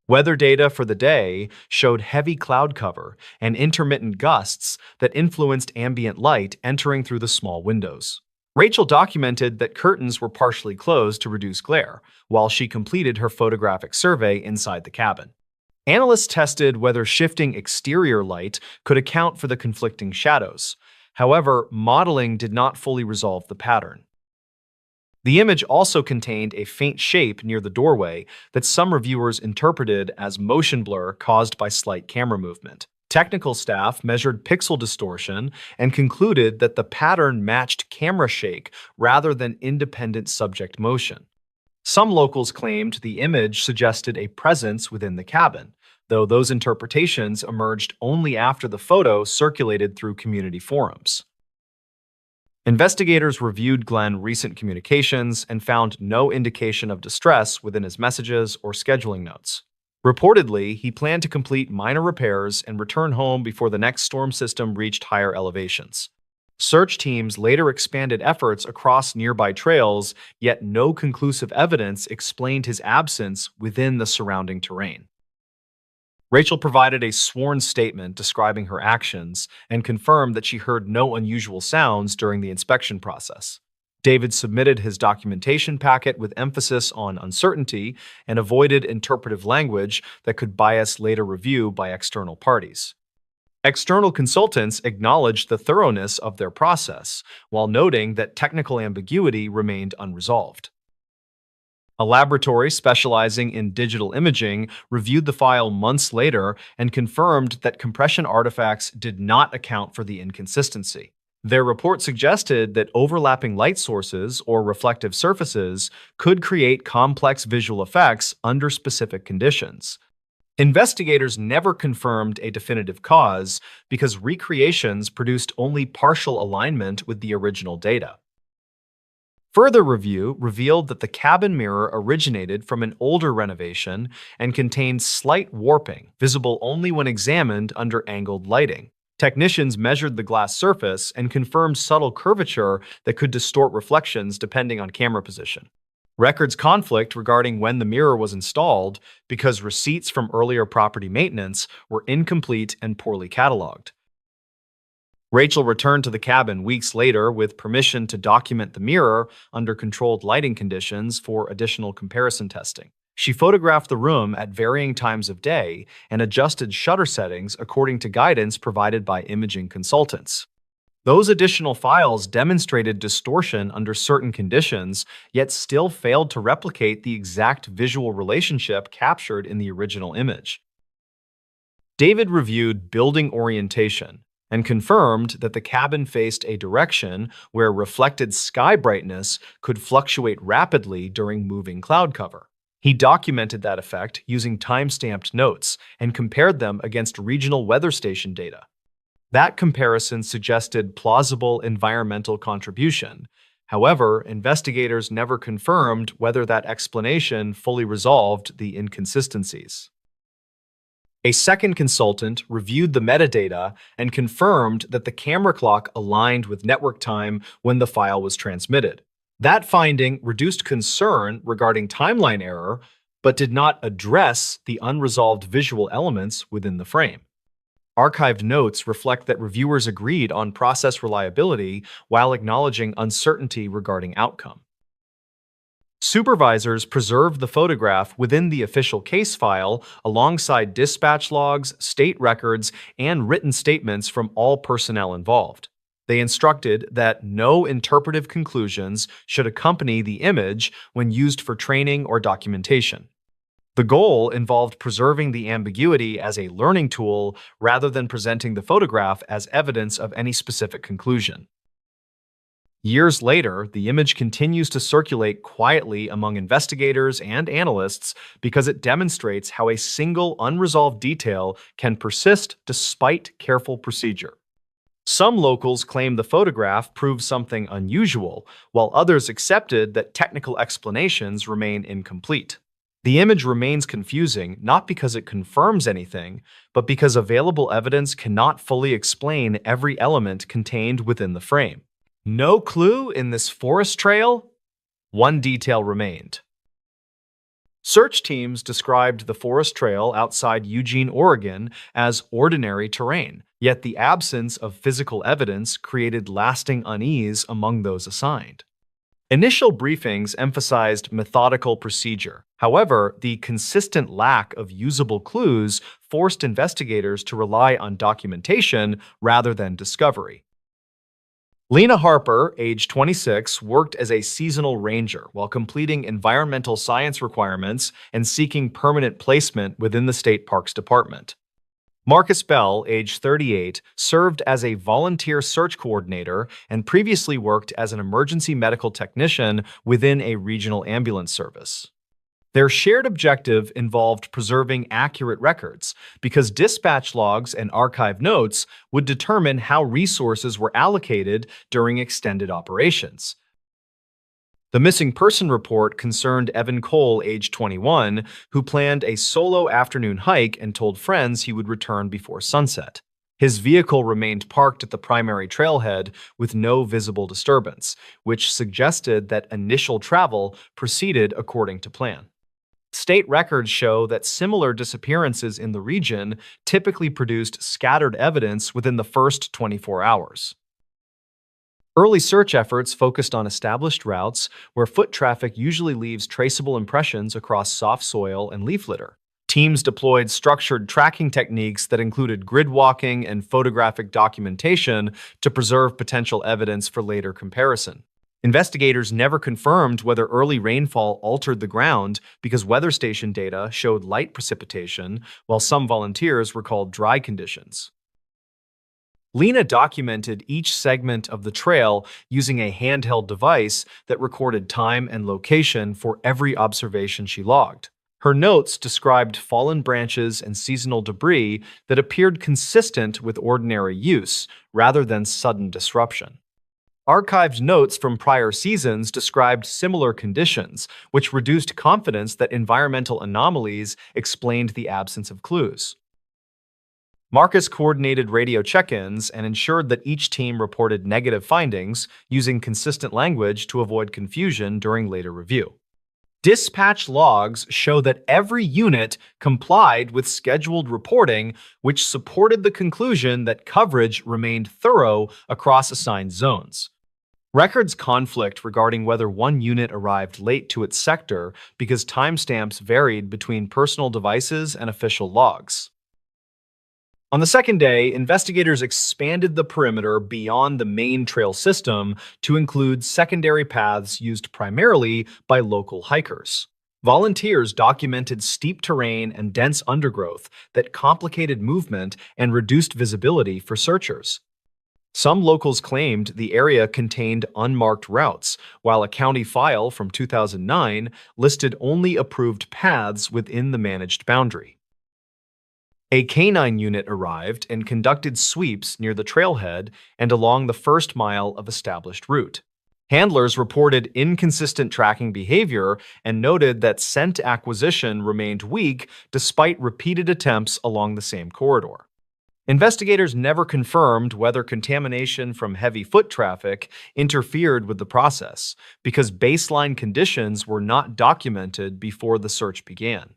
Weather data for the day showed heavy cloud cover and intermittent gusts that influenced ambient light entering through the small windows. Rachel documented that curtains were partially closed to reduce glare, while she completed her photographic survey inside the cabin. Analysts tested whether shifting exterior light could account for the conflicting shadows. However, modeling did not fully resolve the pattern. The image also contained a faint shape near the doorway that some reviewers interpreted as motion blur caused by slight camera movement. Technical staff measured pixel distortion and concluded that the pattern matched camera shake rather than independent subject motion. Some locals claimed the image suggested a presence within the cabin, though those interpretations emerged only after the photo circulated through community forums. Investigators reviewed Glenn's recent communications and found no indication of distress within his messages or scheduling notes. Reportedly, he planned to complete minor repairs and return home before the next storm system reached higher elevations. Search teams later expanded efforts across nearby trails, yet no conclusive evidence explained his absence within the surrounding terrain. Rachel provided a sworn statement describing her actions and confirmed that she heard no unusual sounds during the inspection process. David submitted his documentation packet with emphasis on uncertainty and avoided interpretive language that could bias later review by external parties. External consultants acknowledged the thoroughness of their process, while noting that technical ambiguity remained unresolved. A laboratory specializing in digital imaging reviewed the file months later and confirmed that compression artifacts did not account for the inconsistency. Their report suggested that overlapping light sources or reflective surfaces could create complex visual effects under specific conditions. Investigators never confirmed a definitive cause because recreations produced only partial alignment with the original data. Further review revealed that the cabin mirror originated from an older renovation and contained slight warping, visible only when examined under angled lighting. Technicians measured the glass surface and confirmed subtle curvature that could distort reflections depending on camera position. Records conflict regarding when the mirror was installed because receipts from earlier property maintenance were incomplete and poorly cataloged. Rachel returned to the cabin weeks later with permission to document the mirror under controlled lighting conditions for additional comparison testing. She photographed the room at varying times of day and adjusted shutter settings according to guidance provided by imaging consultants. Those additional files demonstrated distortion under certain conditions, yet still failed to replicate the exact visual relationship captured in the original image. David reviewed building orientation and confirmed that the cabin faced a direction where reflected sky brightness could fluctuate rapidly during moving cloud cover. He documented that effect using time-stamped notes and compared them against regional weather station data. That comparison suggested plausible environmental contribution. However, investigators never confirmed whether that explanation fully resolved the inconsistencies. A second consultant reviewed the metadata and confirmed that the camera clock aligned with network time when the file was transmitted. That finding reduced concern regarding timeline error, but did not address the unresolved visual elements within the frame. Archived notes reflect that reviewers agreed on process reliability while acknowledging uncertainty regarding outcome. Supervisors preserved the photograph within the official case file alongside dispatch logs, state records, and written statements from all personnel involved. They instructed that no interpretive conclusions should accompany the image when used for training or documentation. The goal involved preserving the ambiguity as a learning tool rather than presenting the photograph as evidence of any specific conclusion. Years later, the image continues to circulate quietly among investigators and analysts because it demonstrates how a single unresolved detail can persist despite careful procedure. Some locals claim the photograph proves something unusual, while others accepted that technical explanations remain incomplete. The image remains confusing not because it confirms anything, but because available evidence cannot fully explain every element contained within the frame. No clue in this forest trail? One detail remained. Search teams described the forest trail outside Eugene, Oregon as ordinary terrain, yet the absence of physical evidence created lasting unease among those assigned. Initial briefings emphasized methodical procedure. However, the consistent lack of usable clues forced investigators to rely on documentation rather than discovery. Lena Harper, age 26, worked as a seasonal ranger while completing environmental science requirements and seeking permanent placement within the state parks department. Marcus Bell, age 38, served as a volunteer search coordinator and previously worked as an emergency medical technician within a regional ambulance service. Their shared objective involved preserving accurate records because dispatch logs and archive notes would determine how resources were allocated during extended operations. The missing person report concerned Evan Cole, age 21, who planned a solo afternoon hike and told friends he would return before sunset. His vehicle remained parked at the primary trailhead with no visible disturbance, which suggested that initial travel proceeded according to plan. State records show that similar disappearances in the region typically produced scattered evidence within the first 24 hours. Early search efforts focused on established routes where foot traffic usually leaves traceable impressions across soft soil and leaf litter. Teams deployed structured tracking techniques that included grid walking and photographic documentation to preserve potential evidence for later comparison. Investigators never confirmed whether early rainfall altered the ground because weather station data showed light precipitation, while some volunteers recalled dry conditions. Lena documented each segment of the trail using a handheld device that recorded time and location for every observation she logged. Her notes described fallen branches and seasonal debris that appeared consistent with ordinary use rather than sudden disruption. Archived notes from prior seasons described similar conditions, which reduced confidence that environmental anomalies explained the absence of clues. Marcus coordinated radio check-ins and ensured that each team reported negative findings using consistent language to avoid confusion during later review. Dispatch logs show that every unit complied with scheduled reporting, which supported the conclusion that coverage remained thorough across assigned zones. Records conflict regarding whether one unit arrived late to its sector because timestamps varied between personal devices and official logs. On the second day, investigators expanded the perimeter beyond the main trail system to include secondary paths used primarily by local hikers. Volunteers documented steep terrain and dense undergrowth that complicated movement and reduced visibility for searchers. Some locals claimed the area contained unmarked routes, while a county file from 2009 listed only approved paths within the managed boundary. A canine unit arrived and conducted sweeps near the trailhead and along the first mile of established route. Handlers reported inconsistent tracking behavior and noted that scent acquisition remained weak despite repeated attempts along the same corridor. Investigators never confirmed whether contamination from heavy foot traffic interfered with the process because baseline conditions were not documented before the search began.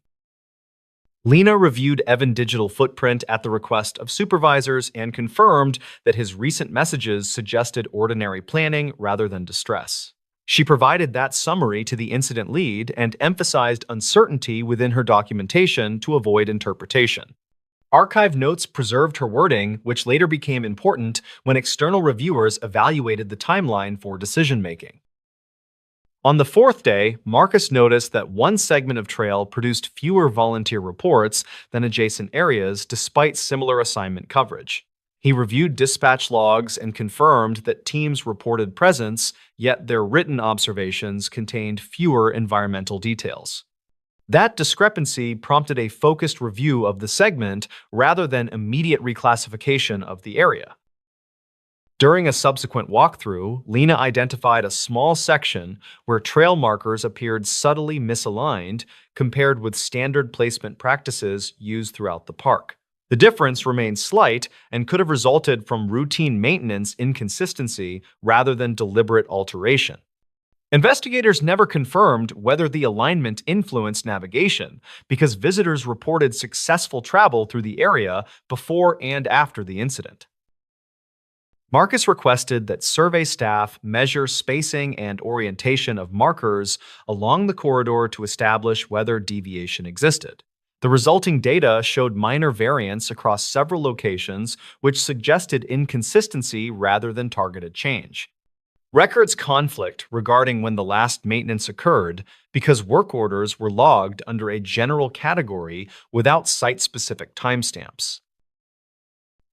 Lena reviewed Evan's digital footprint at the request of supervisors and confirmed that his recent messages suggested ordinary planning rather than distress. She provided that summary to the incident lead and emphasized uncertainty within her documentation to avoid interpretation. Archive notes preserved her wording, which later became important when external reviewers evaluated the timeline for decision-making. On the fourth day, Marcus noticed that one segment of trail produced fewer volunteer reports than adjacent areas despite similar assignment coverage. He reviewed dispatch logs and confirmed that teams reported presence, yet their written observations contained fewer environmental details. That discrepancy prompted a focused review of the segment rather than immediate reclassification of the area. During a subsequent walkthrough, Lena identified a small section where trail markers appeared subtly misaligned compared with standard placement practices used throughout the park. The difference remained slight and could have resulted from routine maintenance inconsistency rather than deliberate alteration. Investigators never confirmed whether the alignment influenced navigation because visitors reported successful travel through the area before and after the incident. Marcus requested that survey staff measure spacing and orientation of markers along the corridor to establish whether deviation existed. The resulting data showed minor variance across several locations, which suggested inconsistency rather than targeted change. Records conflict regarding when the last maintenance occurred because work orders were logged under a general category without site-specific timestamps.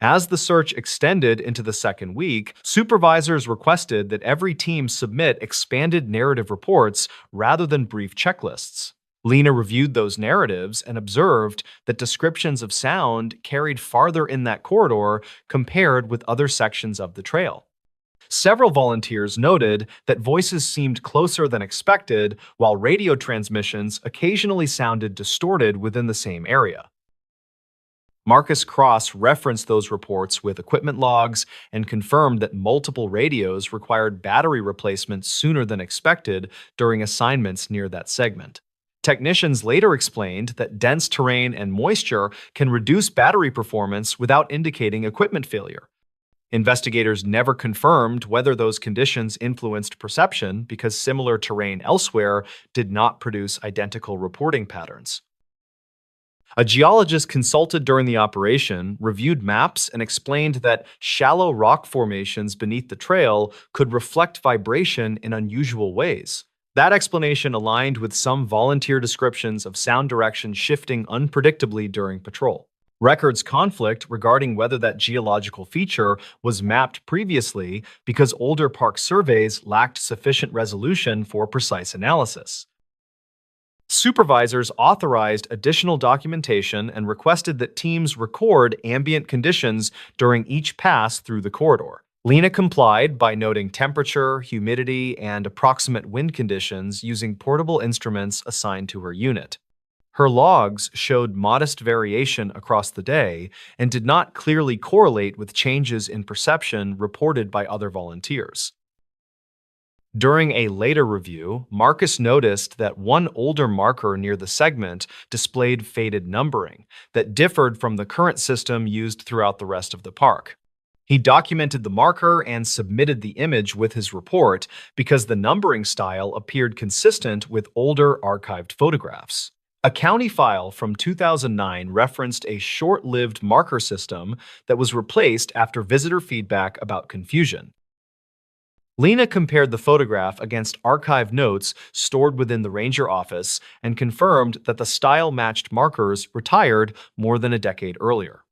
As the search extended into the second week, supervisors requested that every team submit expanded narrative reports rather than brief checklists. Lena reviewed those narratives and observed that descriptions of sound carried farther in that corridor compared with other sections of the trail. Several volunteers noted that voices seemed closer than expected, while radio transmissions occasionally sounded distorted within the same area. Marcus cross-referenced those reports with equipment logs and confirmed that multiple radios required battery replacement sooner than expected during assignments near that segment. Technicians later explained that dense terrain and moisture can reduce battery performance without indicating equipment failure. Investigators never confirmed whether those conditions influenced perception because similar terrain elsewhere did not produce identical reporting patterns. A geologist consulted during the operation reviewed maps and explained that shallow rock formations beneath the trail could reflect vibration in unusual ways. That explanation aligned with some volunteer descriptions of sound direction shifting unpredictably during patrol. Records conflict regarding whether that geological feature was mapped previously because older park surveys lacked sufficient resolution for precise analysis. Supervisors authorized additional documentation and requested that teams record ambient conditions during each pass through the corridor. Lena complied by noting temperature, humidity, and approximate wind conditions using portable instruments assigned to her unit. Her logs showed modest variation across the day and did not clearly correlate with changes in perception reported by other volunteers. During a later review, Marcus noticed that one older marker near the segment displayed faded numbering that differed from the current system used throughout the rest of the park. He documented the marker and submitted the image with his report because the numbering style appeared consistent with older archived photographs. A county file from 2009 referenced a short-lived marker system that was replaced after visitor feedback about confusion. Lena compared the photograph against archive notes stored within the ranger office and confirmed that the style matched markers retired more than a decade earlier.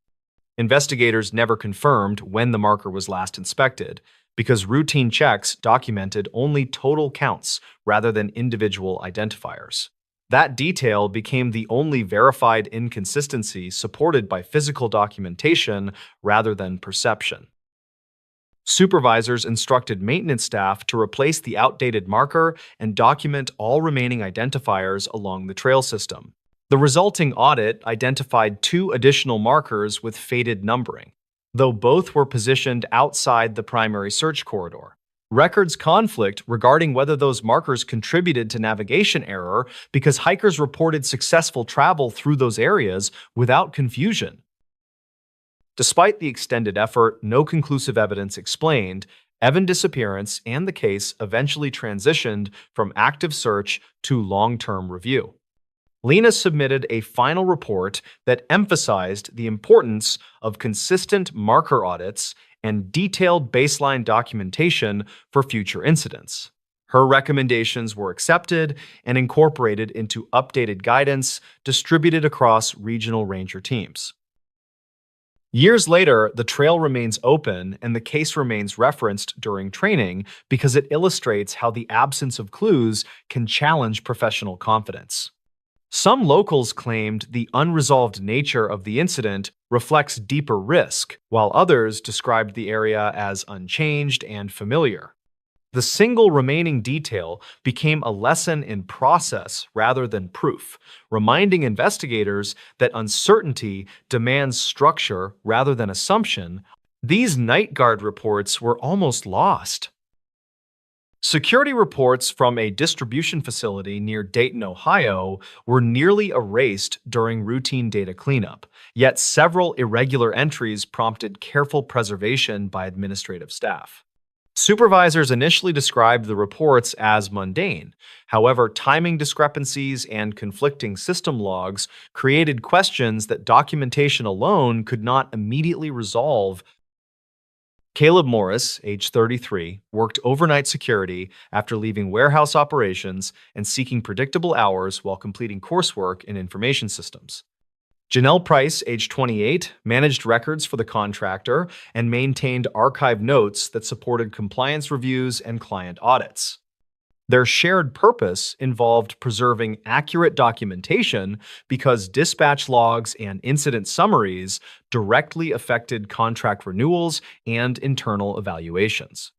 Investigators never confirmed when the marker was last inspected because routine checks documented only total counts rather than individual identifiers. That detail became the only verified inconsistency supported by physical documentation rather than perception. Supervisors instructed maintenance staff to replace the outdated marker and document all remaining identifiers along the trail system. The resulting audit identified 2 additional markers with faded numbering, though both were positioned outside the primary search corridor. Records conflict regarding whether those markers contributed to navigation error because hikers reported successful travel through those areas without confusion. Despite the extended effort, no conclusive evidence explained Evan's disappearance, and the case eventually transitioned from active search to long-term review. Lena submitted a final report that emphasized the importance of consistent marker audits and detailed baseline documentation for future incidents. Her recommendations were accepted and incorporated into updated guidance distributed across regional ranger teams. Years later, the trail remains open and the case remains referenced during training because it illustrates how the absence of clues can challenge professional confidence. Some locals claimed the unresolved nature of the incident reflects deeper risk, while others described the area as unchanged and familiar. The single remaining detail became a lesson in process rather than proof, reminding investigators that uncertainty demands structure rather than assumption. These night guard reports were almost lost. Security reports from a distribution facility near Dayton, Ohio, were nearly erased during routine data cleanup, yet several irregular entries prompted careful preservation by administrative staff. Supervisors initially described the reports as mundane. However, timing discrepancies and conflicting system logs created questions that documentation alone could not immediately resolve. Caleb Morris, age 33, worked overnight security after leaving warehouse operations and seeking predictable hours while completing coursework in information systems. Janelle Price, age 28, managed records for the contractor and maintained archived notes that supported compliance reviews and client audits. Their shared purpose involved preserving accurate documentation because dispatch logs and incident summaries directly affected contract renewals and internal evaluations.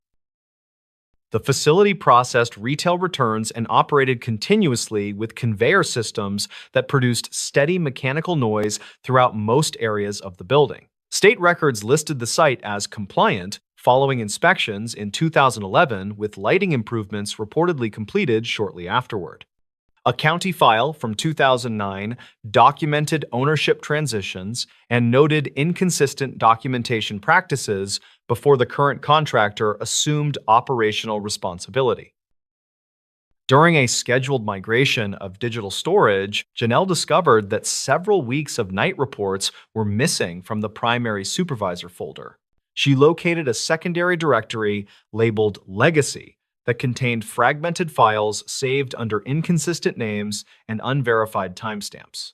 The facility processed retail returns and operated continuously with conveyor systems that produced steady mechanical noise throughout most areas of the building. State records listed the site as compliant following inspections in 2011, with lighting improvements reportedly completed shortly afterward. A county file from 2009 documented ownership transitions and noted inconsistent documentation practices before the current contractor assumed operational responsibility. During a scheduled migration of digital storage, Janelle discovered that several weeks of night reports were missing from the primary supervisor folder. She located a secondary directory labeled Legacy that contained fragmented files saved under inconsistent names and unverified timestamps.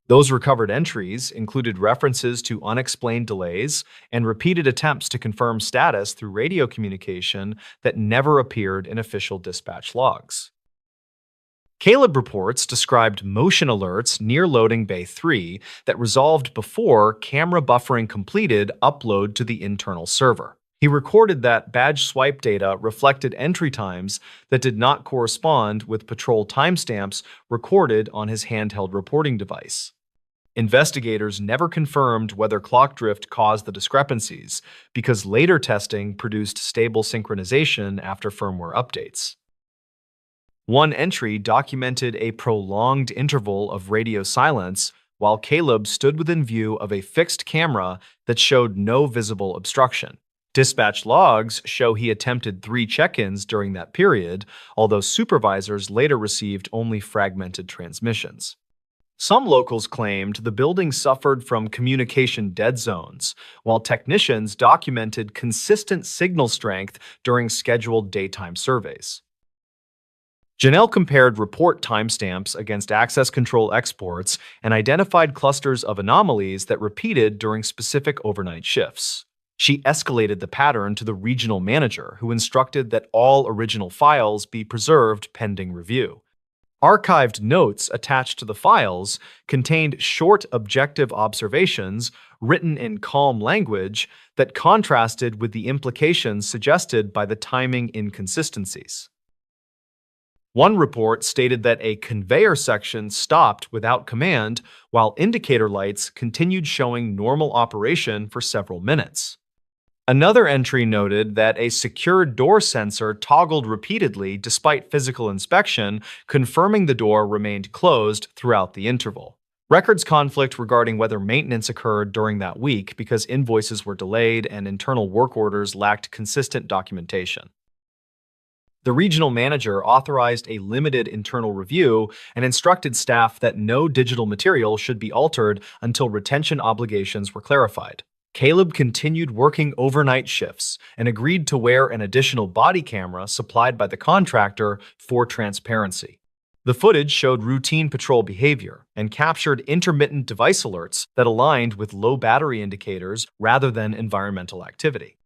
Those recovered entries included references to unexplained delays and repeated attempts to confirm status through radio communication that never appeared in official dispatch logs. Caleb reports described motion alerts near loading bay 3 that resolved before camera buffering completed upload to the internal server. He recorded that badge swipe data reflected entry times that did not correspond with patrol timestamps recorded on his handheld reporting device. Investigators never confirmed whether clock drift caused the discrepancies because later testing produced stable synchronization after firmware updates. One entry documented a prolonged interval of radio silence while Caleb stood within view of a fixed camera that showed no visible obstruction. Dispatch logs show he attempted 3 check-ins during that period, although supervisors later received only fragmented transmissions. Some locals claimed the building suffered from communication dead zones, while technicians documented consistent signal strength during scheduled daytime surveys. Janelle compared report timestamps against access control exports and identified clusters of anomalies that repeated during specific overnight shifts. She escalated the pattern to the regional manager, who instructed that all original files be preserved pending review. Archived notes attached to the files contained short objective observations written in calm language that contrasted with the implications suggested by the timing inconsistencies. One report stated that a conveyor section stopped without command, while indicator lights continued showing normal operation for several minutes. Another entry noted that a secured door sensor toggled repeatedly despite physical inspection, confirming the door remained closed throughout the interval. Records conflict regarding whether maintenance occurred during that week because invoices were delayed and internal work orders lacked consistent documentation. The regional manager authorized a limited internal review and instructed staff that no digital material should be altered until retention obligations were clarified. Caleb continued working overnight shifts and agreed to wear an additional body camera supplied by the contractor for transparency. The footage showed routine patrol behavior and captured intermittent device alerts that aligned with low battery indicators rather than environmental activity.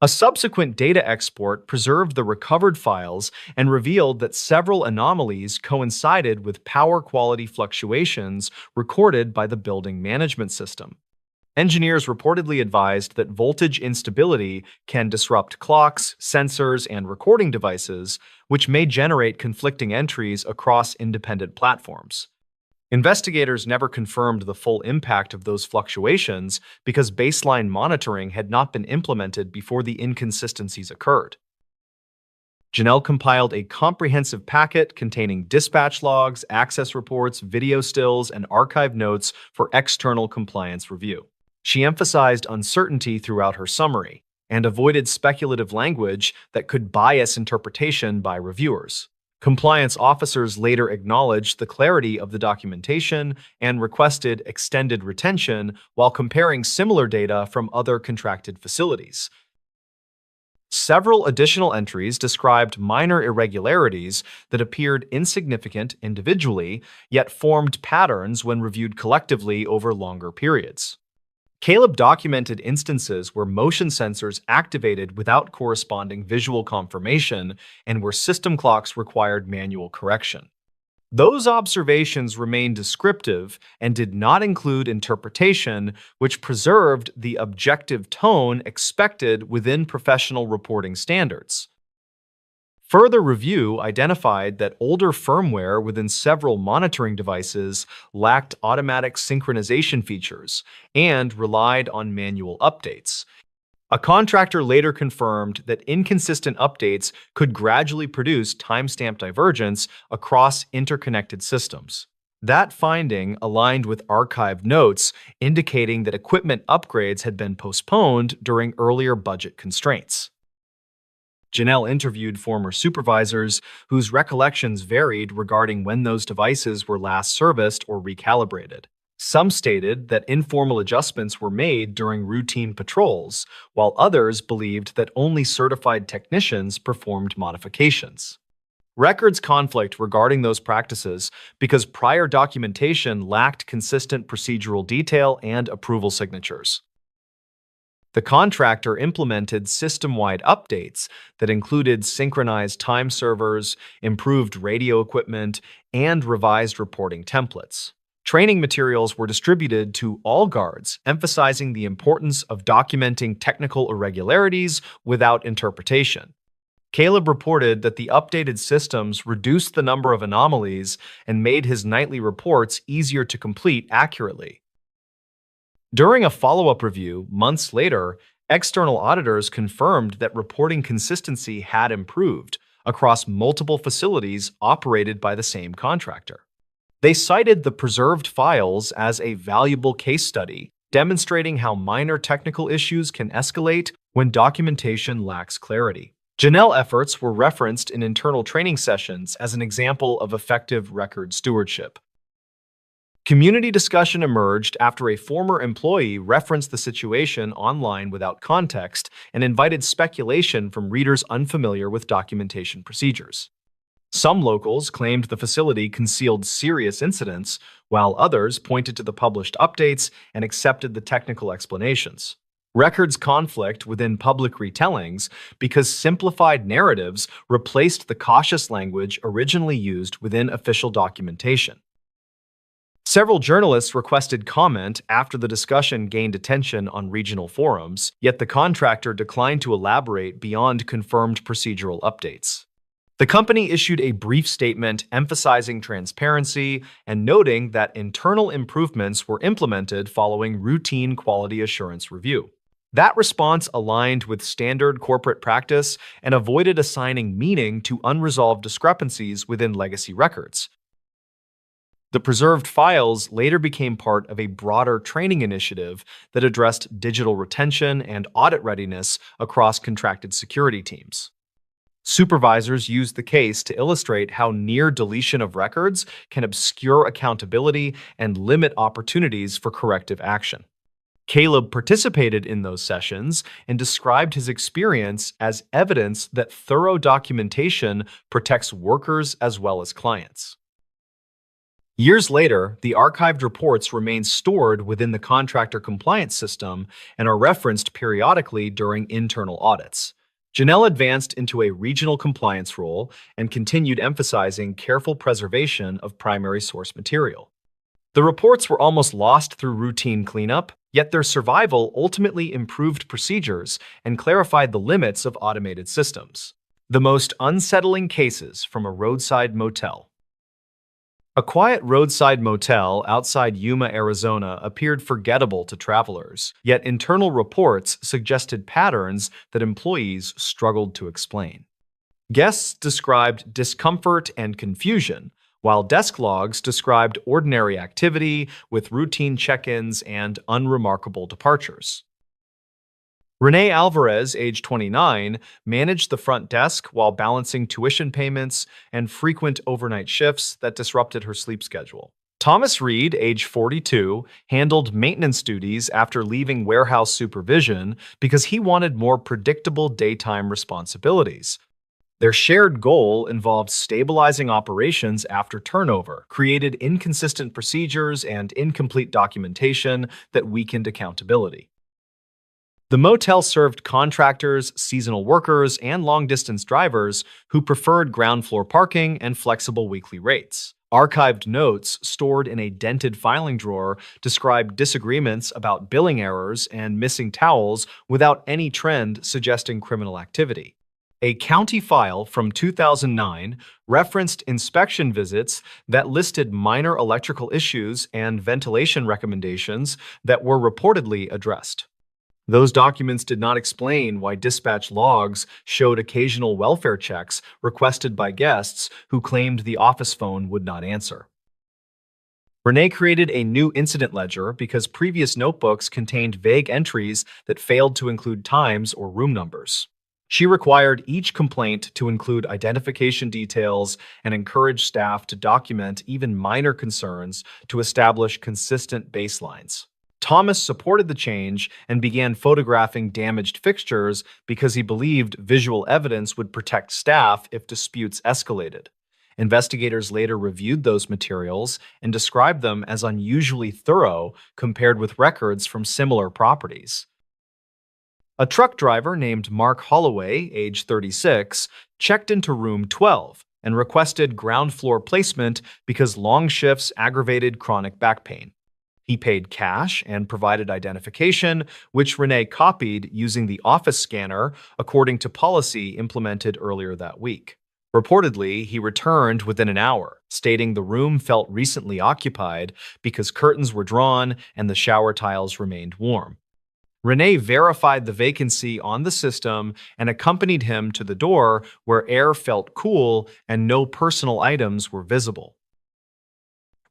A subsequent data export preserved the recovered files and revealed that several anomalies coincided with power quality fluctuations recorded by the building management system. Engineers reportedly advised that voltage instability can disrupt clocks, sensors, and recording devices, which may generate conflicting entries across independent platforms. Investigators never confirmed the full impact of those fluctuations because baseline monitoring had not been implemented before the inconsistencies occurred. Janelle compiled a comprehensive packet containing dispatch logs, access reports, video stills, and archive notes for external compliance review. She emphasized uncertainty throughout her summary and avoided speculative language that could bias interpretation by reviewers. Compliance officers later acknowledged the clarity of the documentation and requested extended retention while comparing similar data from other contracted facilities. Several additional entries described minor irregularities that appeared insignificant individually, yet formed patterns when reviewed collectively over longer periods. Caleb documented instances where motion sensors activated without corresponding visual confirmation and where system clocks required manual correction. Those observations remained descriptive and did not include interpretation, which preserved the objective tone expected within professional reporting standards. Further review identified that older firmware within several monitoring devices lacked automatic synchronization features and relied on manual updates. A contractor later confirmed that inconsistent updates could gradually produce timestamp divergence across interconnected systems. That finding aligned with archived notes, indicating that equipment upgrades had been postponed during earlier budget constraints. Janelle interviewed former supervisors whose recollections varied regarding when those devices were last serviced or recalibrated. Some stated that informal adjustments were made during routine patrols, while others believed that only certified technicians performed modifications. Records conflict regarding those practices because prior documentation lacked consistent procedural detail and approval signatures. The contractor implemented system-wide updates that included synchronized time servers, improved radio equipment, and revised reporting templates. Training materials were distributed to all guards, emphasizing the importance of documenting technical irregularities without interpretation. Caleb reported that the updated systems reduced the number of anomalies and made his nightly reports easier to complete accurately. During a follow-up review, months later, external auditors confirmed that reporting consistency had improved across multiple facilities operated by the same contractor. They cited the preserved files as a valuable case study, demonstrating how minor technical issues can escalate when documentation lacks clarity. Janelle efforts were referenced in internal training sessions as an example of effective record stewardship. Community discussion emerged after a former employee referenced the situation online without context and invited speculation from readers unfamiliar with documentation procedures. Some locals claimed the facility concealed serious incidents, while others pointed to the published updates and accepted the technical explanations. Records conflict within public retellings because simplified narratives replaced the cautious language originally used within official documentation. Several journalists requested comment after the discussion gained attention on regional forums, yet the contractor declined to elaborate beyond confirmed procedural updates. The company issued a brief statement emphasizing transparency and noting that internal improvements were implemented following routine quality assurance review. That response aligned with standard corporate practice and avoided assigning meaning to unresolved discrepancies within legacy records. The preserved files later became part of a broader training initiative that addressed digital retention and audit readiness across contracted security teams. Supervisors used the case to illustrate how near deletion of records can obscure accountability and limit opportunities for corrective action. Caleb participated in those sessions and described his experience as evidence that thorough documentation protects workers as well as clients. Years later, the archived reports remain stored within the contractor compliance system and are referenced periodically during internal audits. Janelle advanced into a regional compliance role and continued emphasizing careful preservation of primary source material. The reports were almost lost through routine cleanup, yet their survival ultimately improved procedures and clarified the limits of automated systems. The most unsettling cases from a roadside motel. A quiet roadside motel outside Yuma, Arizona appeared forgettable to travelers, yet internal reports suggested patterns that employees struggled to explain. Guests described discomfort and confusion, while desk logs described ordinary activity with routine check-ins and unremarkable departures. Renee Alvarez, age 29, managed the front desk while balancing tuition payments and frequent overnight shifts that disrupted her sleep schedule. Thomas Reed, age 42, handled maintenance duties after leaving warehouse supervision because he wanted more predictable daytime responsibilities. Their shared goal involved stabilizing operations after turnover, created inconsistent procedures and incomplete documentation that weakened accountability. The motel served contractors, seasonal workers, and long-distance drivers who preferred ground floor parking and flexible weekly rates. Archived notes stored in a dented filing drawer described disagreements about billing errors and missing towels without any trend suggesting criminal activity. A county file from 2009 referenced inspection visits that listed minor electrical issues and ventilation recommendations that were reportedly addressed. Those documents did not explain why dispatch logs showed occasional welfare checks requested by guests who claimed the office phone would not answer. Renee created a new incident ledger because previous notebooks contained vague entries that failed to include times or room numbers. She required each complaint to include identification details and encouraged staff to document even minor concerns to establish consistent baselines. Thomas supported the change and began photographing damaged fixtures because he believed visual evidence would protect staff if disputes escalated. Investigators later reviewed those materials and described them as unusually thorough compared with records from similar properties. A truck driver named Mark Holloway, age 36, checked into room 12 and requested ground floor placement because long shifts aggravated chronic back pain. He paid cash and provided identification, which Renee copied using the office scanner according to policy implemented earlier that week. Reportedly, he returned within an hour, stating the room felt recently occupied because curtains were drawn and the shower tiles remained warm. Renee verified the vacancy on the system and accompanied him to the door where air felt cool and no personal items were visible.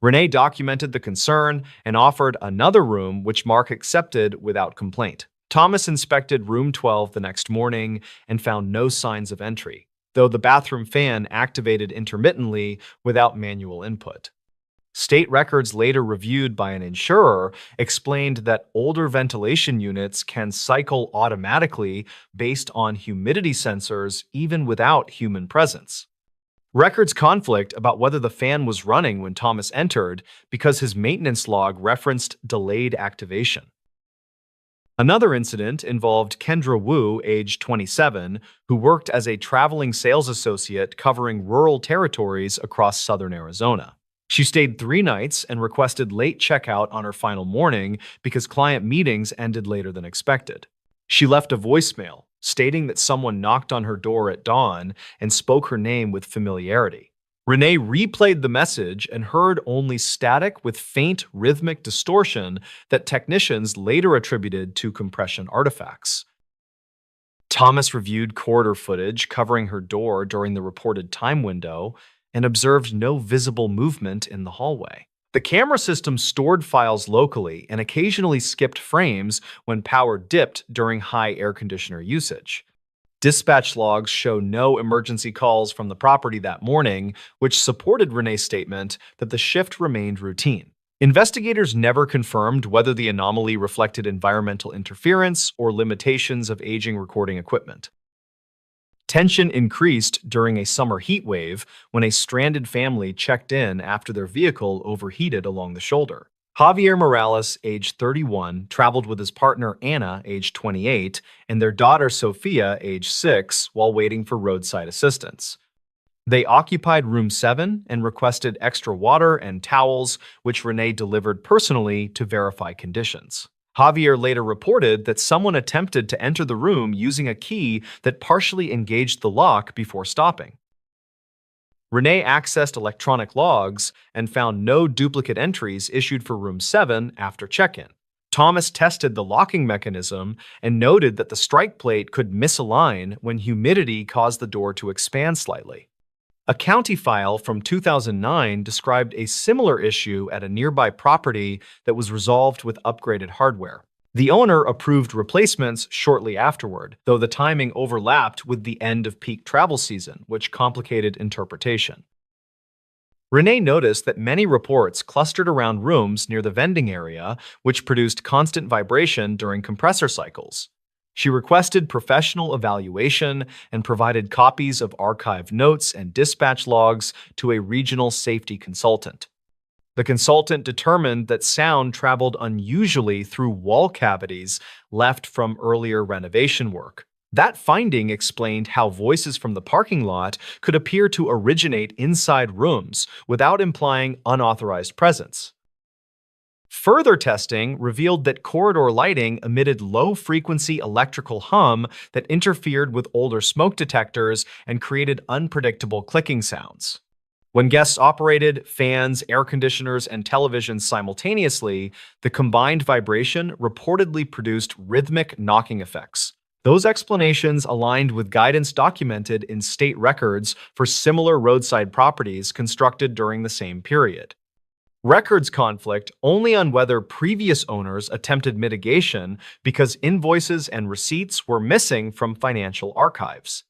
Renee documented the concern and offered another room, which Mark accepted without complaint. Thomas inspected room 12 the next morning and found no signs of entry, though the bathroom fan activated intermittently without manual input. State records later reviewed by an insurer explained that older ventilation units can cycle automatically based on humidity sensors even without human presence. Records conflict about whether the fan was running when Thomas entered because his maintenance log referenced delayed activation. Another incident involved Kendra Wu, age 27, who worked as a traveling sales associate covering rural territories across southern Arizona. She stayed 3 nights and requested late checkout on her final morning because client meetings ended later than expected. She left a voicemail stating that someone knocked on her door at dawn and spoke her name with familiarity. Renee replayed the message and heard only static with faint rhythmic distortion that technicians later attributed to compression artifacts. Thomas reviewed corridor footage covering her door during the reported time window and observed no visible movement in the hallway. The camera system stored files locally and occasionally skipped frames when power dipped during high air conditioner usage. Dispatch logs show no emergency calls from the property that morning, which supported Renee's statement that the shift remained routine. Investigators never confirmed whether the anomaly reflected environmental interference or limitations of aging recording equipment. Tension increased during a summer heat wave when a stranded family checked in after their vehicle overheated along the shoulder. Javier Morales, age 31, traveled with his partner Anna, age 28, and their daughter Sofia, age 6, while waiting for roadside assistance. They occupied room 7 and requested extra water and towels, which Renee delivered personally to verify conditions. Javier later reported that someone attempted to enter the room using a key that partially engaged the lock before stopping. Renee accessed electronic logs and found no duplicate entries issued for room 7 after check-in. Thomas tested the locking mechanism and noted that the strike plate could misalign when humidity caused the door to expand slightly. A county file from 2009 described a similar issue at a nearby property that was resolved with upgraded hardware. The owner approved replacements shortly afterward, though the timing overlapped with the end of peak travel season, which complicated interpretation. Renee noticed that many reports clustered around rooms near the vending area, which produced constant vibration during compressor cycles. She requested professional evaluation and provided copies of archived notes and dispatch logs to a regional safety consultant. The consultant determined that sound traveled unusually through wall cavities left from earlier renovation work. That finding explained how voices from the parking lot could appear to originate inside rooms without implying unauthorized presence. Further testing revealed that corridor lighting emitted low-frequency electrical hum that interfered with older smoke detectors and created unpredictable clicking sounds. When guests operated fans, air conditioners, and televisions simultaneously, the combined vibration reportedly produced rhythmic knocking effects. Those explanations aligned with guidance documented in state records for similar roadside properties constructed during the same period. Records conflict only on whether previous owners attempted mitigation because invoices and receipts were missing from financial archives.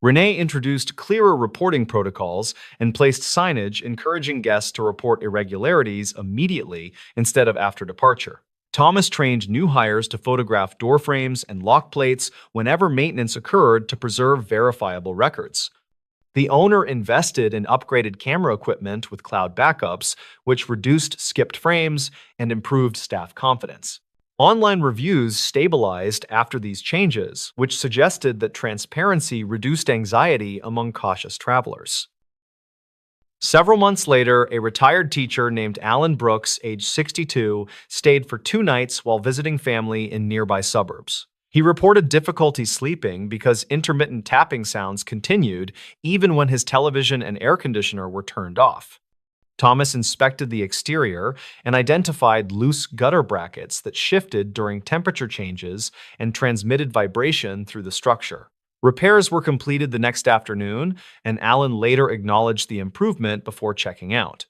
Renee introduced clearer reporting protocols and placed signage encouraging guests to report irregularities immediately instead of after departure. Thomas trained new hires to photograph door frames and lock plates whenever maintenance occurred to preserve verifiable records. The owner invested in upgraded camera equipment with cloud backups, which reduced skipped frames and improved staff confidence. Online reviews stabilized after these changes, which suggested that transparency reduced anxiety among cautious travelers. Several months later, a retired teacher named Alan Brooks, age 62, stayed for 2 nights while visiting family in nearby suburbs. He reported difficulty sleeping because intermittent tapping sounds continued even when his television and air conditioner were turned off. Thomas inspected the exterior and identified loose gutter brackets that shifted during temperature changes and transmitted vibration through the structure. Repairs were completed the next afternoon, and Allen later acknowledged the improvement before checking out.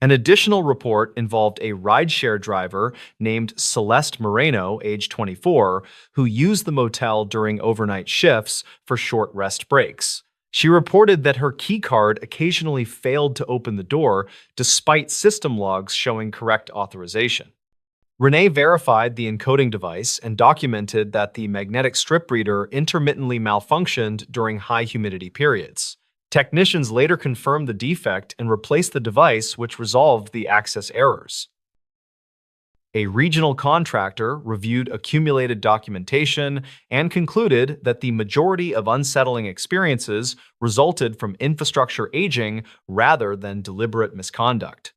An additional report involved a rideshare driver named Celeste Moreno, age 24, who used the motel during overnight shifts for short rest breaks. She reported that her keycard occasionally failed to open the door despite system logs showing correct authorization. Renee verified the encoding device and documented that the magnetic strip reader intermittently malfunctioned during high humidity periods. Technicians later confirmed the defect and replaced the device, which resolved the access errors. A regional contractor reviewed accumulated documentation and concluded that the majority of unsettling experiences resulted from infrastructure aging rather than deliberate misconduct.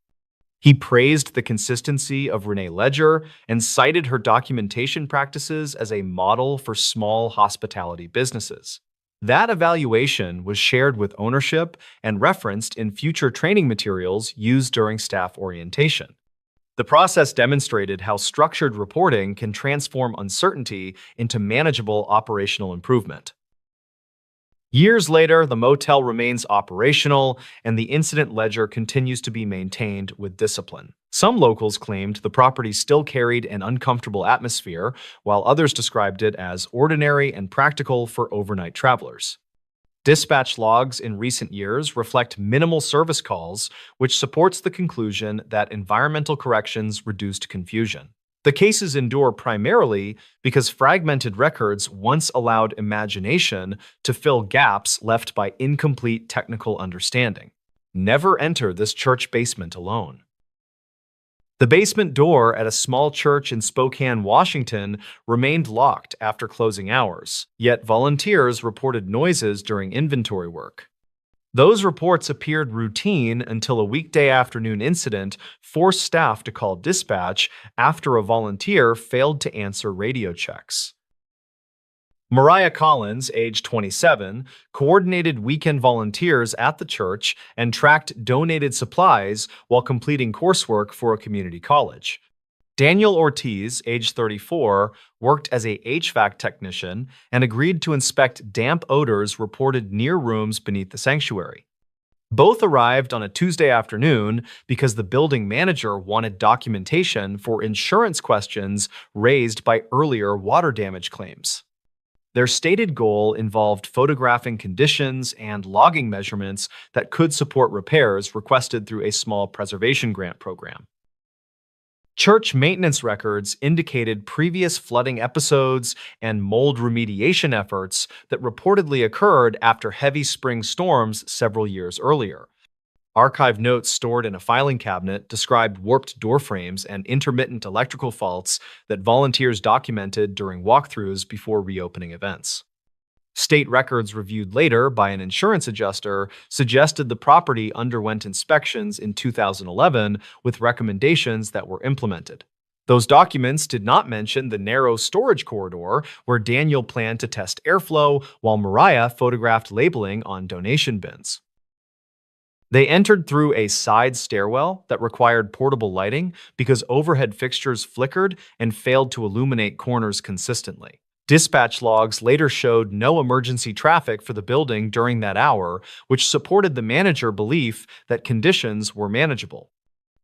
He praised the consistency of Renee Ledger and cited her documentation practices as a model for small hospitality businesses. That evaluation was shared with ownership and referenced in future training materials used during staff orientation. The process demonstrated how structured reporting can transform uncertainty into manageable operational improvement. Years later, the motel remains operational, and the incident ledger continues to be maintained with discipline. Some locals claimed the property still carried an uncomfortable atmosphere, while others described it as ordinary and practical for overnight travelers. Dispatch logs in recent years reflect minimal service calls, which supports the conclusion that environmental corrections reduced confusion. The cases endure primarily because fragmented records once allowed imagination to fill gaps left by incomplete technical understanding. Never enter this church basement alone. The basement door at a small church in Spokane, Washington, remained locked after closing hours, yet volunteers reported noises during inventory work. Those reports appeared routine until a weekday afternoon incident forced staff to call dispatch after a volunteer failed to answer radio checks. Mariah Collins, age 27, coordinated weekend volunteers at the church and tracked donated supplies while completing coursework for a community college. Daniel Ortiz, age 34, worked as a HVAC technician and agreed to inspect damp odors reported near rooms beneath the sanctuary. Both arrived on a Tuesday afternoon because the building manager wanted documentation for insurance questions raised by earlier water damage claims. Their stated goal involved photographing conditions and logging measurements that could support repairs requested through a small preservation grant program. Church maintenance records indicated previous flooding episodes and mold remediation efforts that reportedly occurred after heavy spring storms several years earlier. Archived notes stored in a filing cabinet described warped door frames and intermittent electrical faults that volunteers documented during walkthroughs before reopening events. State records reviewed later by an insurance adjuster suggested the property underwent inspections in 2011 with recommendations that were implemented. Those documents did not mention the narrow storage corridor where Daniel planned to test airflow while Mariah photographed labeling on donation bins. They entered through a side stairwell that required portable lighting because overhead fixtures flickered and failed to illuminate corners consistently. Dispatch logs later showed no emergency traffic for the building during that hour, which supported the manager's belief that conditions were manageable.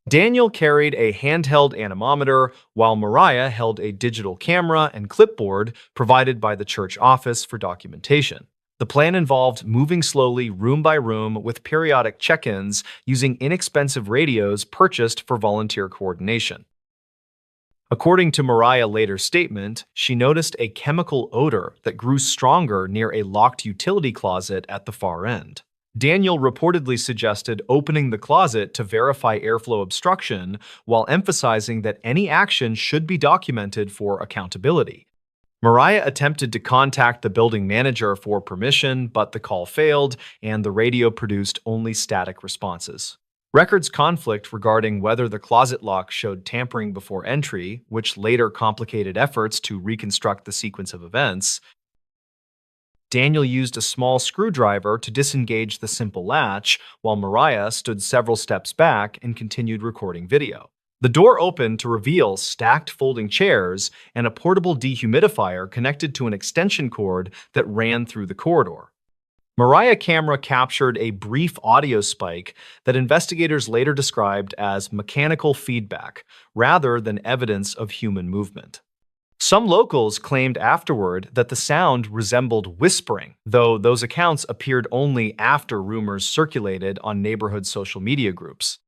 Daniel carried a handheld anemometer, while Mariah held a digital camera and clipboard provided by the church office for documentation. The plan involved moving slowly room by room with periodic check-ins using inexpensive radios purchased for volunteer coordination. According to Mariah's later statement, she noticed a chemical odor that grew stronger near a locked utility closet at the far end. Daniel reportedly suggested opening the closet to verify airflow obstruction while emphasizing that any action should be documented for accountability. Mariah attempted to contact the building manager for permission, but the call failed and the radio produced only static responses. Records conflict regarding whether the closet lock showed tampering before entry, which later complicated efforts to reconstruct the sequence of events. Daniel used a small screwdriver to disengage the simple latch, while Mariah stood several steps back and continued recording video. The door opened to reveal stacked folding chairs and a portable dehumidifier connected to an extension cord that ran through the corridor. Mariah's camera captured a brief audio spike that investigators later described as mechanical feedback rather than evidence of human movement. Some locals claimed afterward that the sound resembled whispering, though those accounts appeared only after rumors circulated on neighborhood social media groups.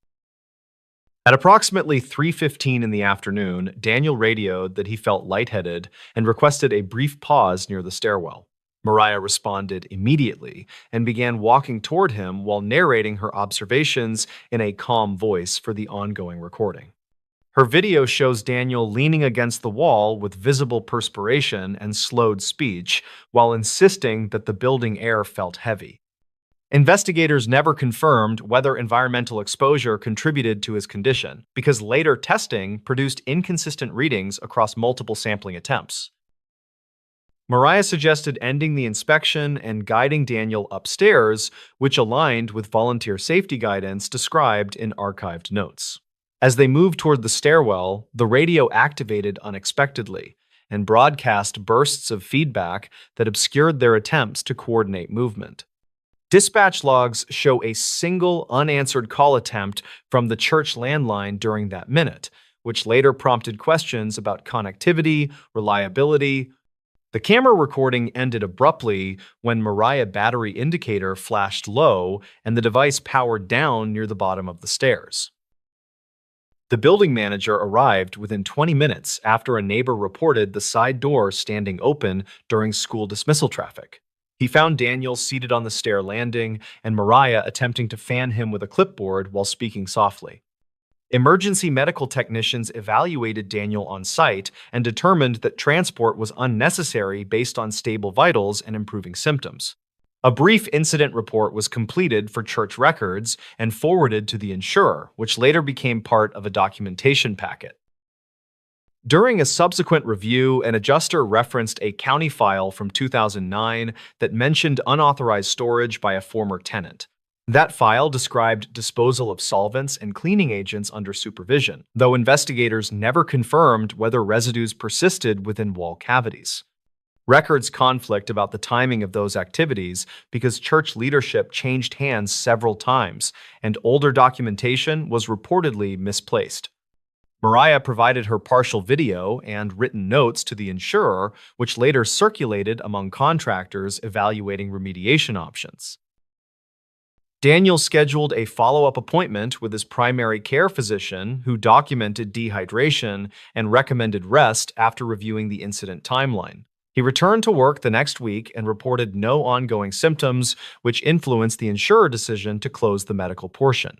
At approximately 3:15 in the afternoon, Daniel radioed that he felt lightheaded and requested a brief pause near the stairwell. Mariah responded immediately and began walking toward him while narrating her observations in a calm voice for the ongoing recording. Her video shows Daniel leaning against the wall with visible perspiration and slowed speech while insisting that the building air felt heavy. Investigators never confirmed whether environmental exposure contributed to his condition, because later testing produced inconsistent readings across multiple sampling attempts. Mariah suggested ending the inspection and guiding Daniel upstairs, which aligned with volunteer safety guidance described in archived notes. As they moved toward the stairwell, the radio activated unexpectedly and broadcast bursts of feedback that obscured their attempts to coordinate movement. Dispatch logs show a single unanswered call attempt from the church landline during that minute, which later prompted questions about connectivity, reliability. The camera recording ended abruptly when Mariah's battery indicator flashed low and the device powered down near the bottom of the stairs. The building manager arrived within 20 minutes after a neighbor reported the side door standing open during school dismissal traffic. He found Daniel seated on the stair landing and Mariah attempting to fan him with a clipboard while speaking softly. Emergency medical technicians evaluated Daniel on site and determined that transport was unnecessary based on stable vitals and improving symptoms. A brief incident report was completed for church records and forwarded to the insurer, which later became part of a documentation packet. During a subsequent review, an adjuster referenced a county file from 2009 that mentioned unauthorized storage by a former tenant. That file described disposal of solvents and cleaning agents under supervision, though investigators never confirmed whether residues persisted within wall cavities. Records conflict about the timing of those activities because church leadership changed hands several times, and older documentation was reportedly misplaced. Mariah provided her partial video and written notes to the insurer, which later circulated among contractors evaluating remediation options. Daniel scheduled a follow-up appointment with his primary care physician, who documented dehydration and recommended rest after reviewing the incident timeline. He returned to work the next week and reported no ongoing symptoms, which influenced the insurer decision to close the medical portion.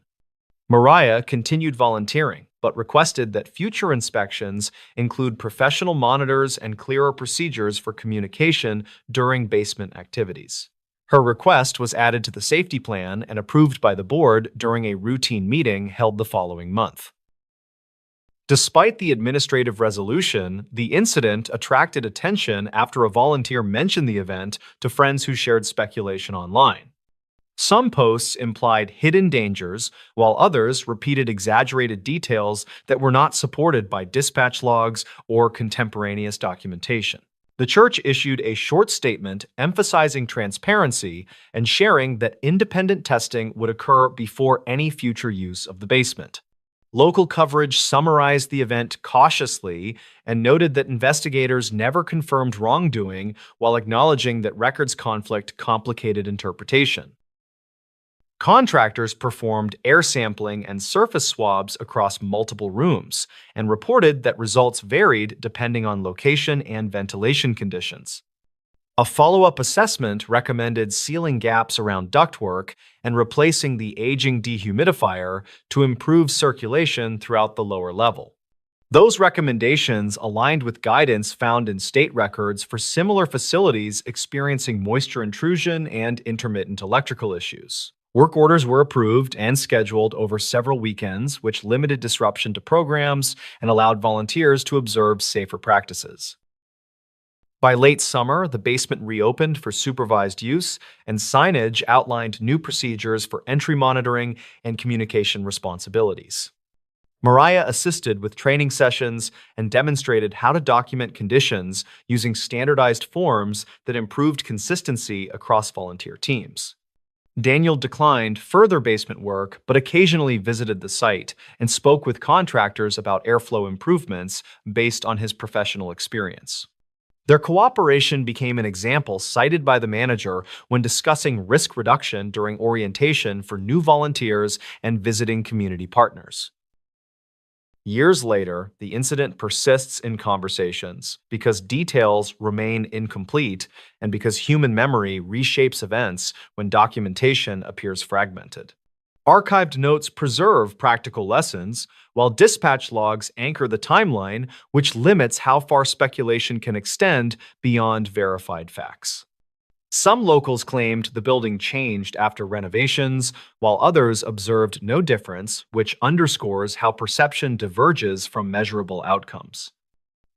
Mariah continued volunteering, but requested that future inspections include professional monitors and clearer procedures for communication during basement activities. Her request was added to the safety plan and approved by the board during a routine meeting held the following month. Despite the administrative resolution, the incident attracted attention after a volunteer mentioned the event to friends who shared speculation online. Some posts implied hidden dangers, while others repeated exaggerated details that were not supported by dispatch logs or contemporaneous documentation. The church issued a short statement emphasizing transparency and sharing that independent testing would occur before any future use of the basement. Local coverage summarized the event cautiously and noted that investigators never confirmed wrongdoing while acknowledging that records conflict complicated interpretation. Contractors performed air sampling and surface swabs across multiple rooms and reported that results varied depending on location and ventilation conditions. A follow-up assessment recommended sealing gaps around ductwork and replacing the aging dehumidifier to improve circulation throughout the lower level. Those recommendations aligned with guidance found in state records for similar facilities experiencing moisture intrusion and intermittent electrical issues. Work orders were approved and scheduled over several weekends, which limited disruption to programs and allowed volunteers to observe safer practices. By late summer, the basement reopened for supervised use, and signage outlined new procedures for entry monitoring and communication responsibilities. Mariah assisted with training sessions and demonstrated how to document conditions using standardized forms that improved consistency across volunteer teams. Daniel declined further basement work, but occasionally visited the site and spoke with contractors about airflow improvements based on his professional experience. Their cooperation became an example cited by the manager when discussing risk reduction during orientation for new volunteers and visiting community partners. Years later, the incident persists in conversations because details remain incomplete and because human memory reshapes events when documentation appears fragmented. Archived notes preserve practical lessons, while dispatch logs anchor the timeline, which limits how far speculation can extend beyond verified facts. Some locals claimed the building changed after renovations, while others observed no difference, which underscores how perception diverges from measurable outcomes.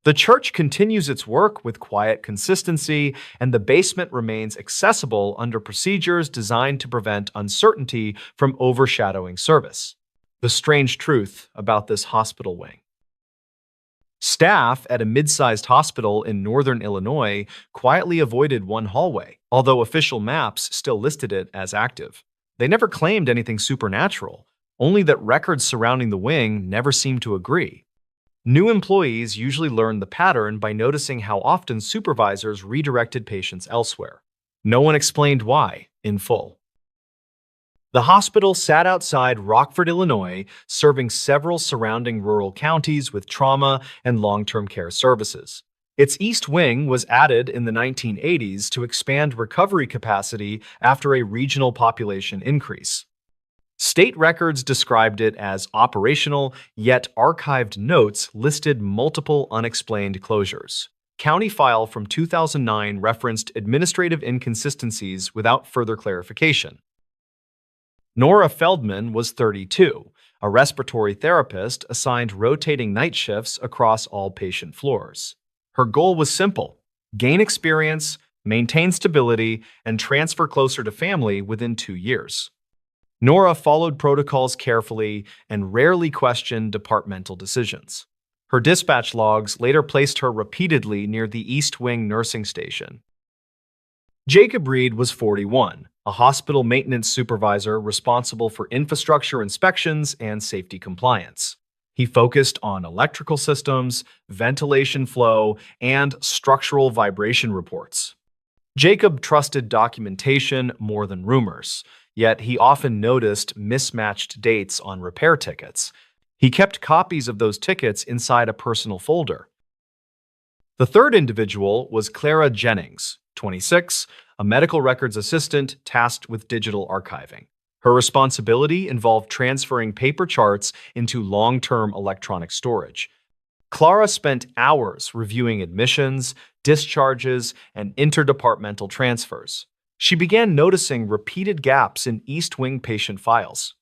The church continues its work with quiet consistency, and the basement remains accessible under procedures designed to prevent uncertainty from overshadowing service. The strange truth about this hospital wing. Staff at a mid-sized hospital in northern Illinois quietly avoided one hallway, although official maps still listed it as active. They never claimed anything supernatural, only that records surrounding the wing never seemed to agree. New employees usually learned the pattern by noticing how often supervisors redirected patients elsewhere. No one explained why, in full. The hospital sat outside Rockford, Illinois, serving several surrounding rural counties with trauma and long-term care services. Its East Wing was added in the 1980s to expand recovery capacity after a regional population increase. State records described it as operational, yet archived notes listed multiple unexplained closures. County file from 2009 referenced administrative inconsistencies without further clarification. Nora Feldman was 32, a respiratory therapist assigned rotating night shifts across all patient floors. Her goal was simple: gain experience, maintain stability, and transfer closer to family within 2 years. Nora followed protocols carefully and rarely questioned departmental decisions. Her dispatch logs later placed her repeatedly near the East Wing nursing station. Jacob Reed was 41, a hospital maintenance supervisor responsible for infrastructure inspections and safety compliance. He focused on electrical systems, ventilation flow, and structural vibration reports. Jacob trusted documentation more than rumors, yet he often noticed mismatched dates on repair tickets. He kept copies of those tickets inside a personal folder. The third individual was Clara Jennings, 26, a medical records assistant tasked with digital archiving. Her responsibility involved transferring paper charts into long-term electronic storage. Clara spent hours reviewing admissions, discharges, and interdepartmental transfers. She began noticing repeated gaps in East Wing patient files.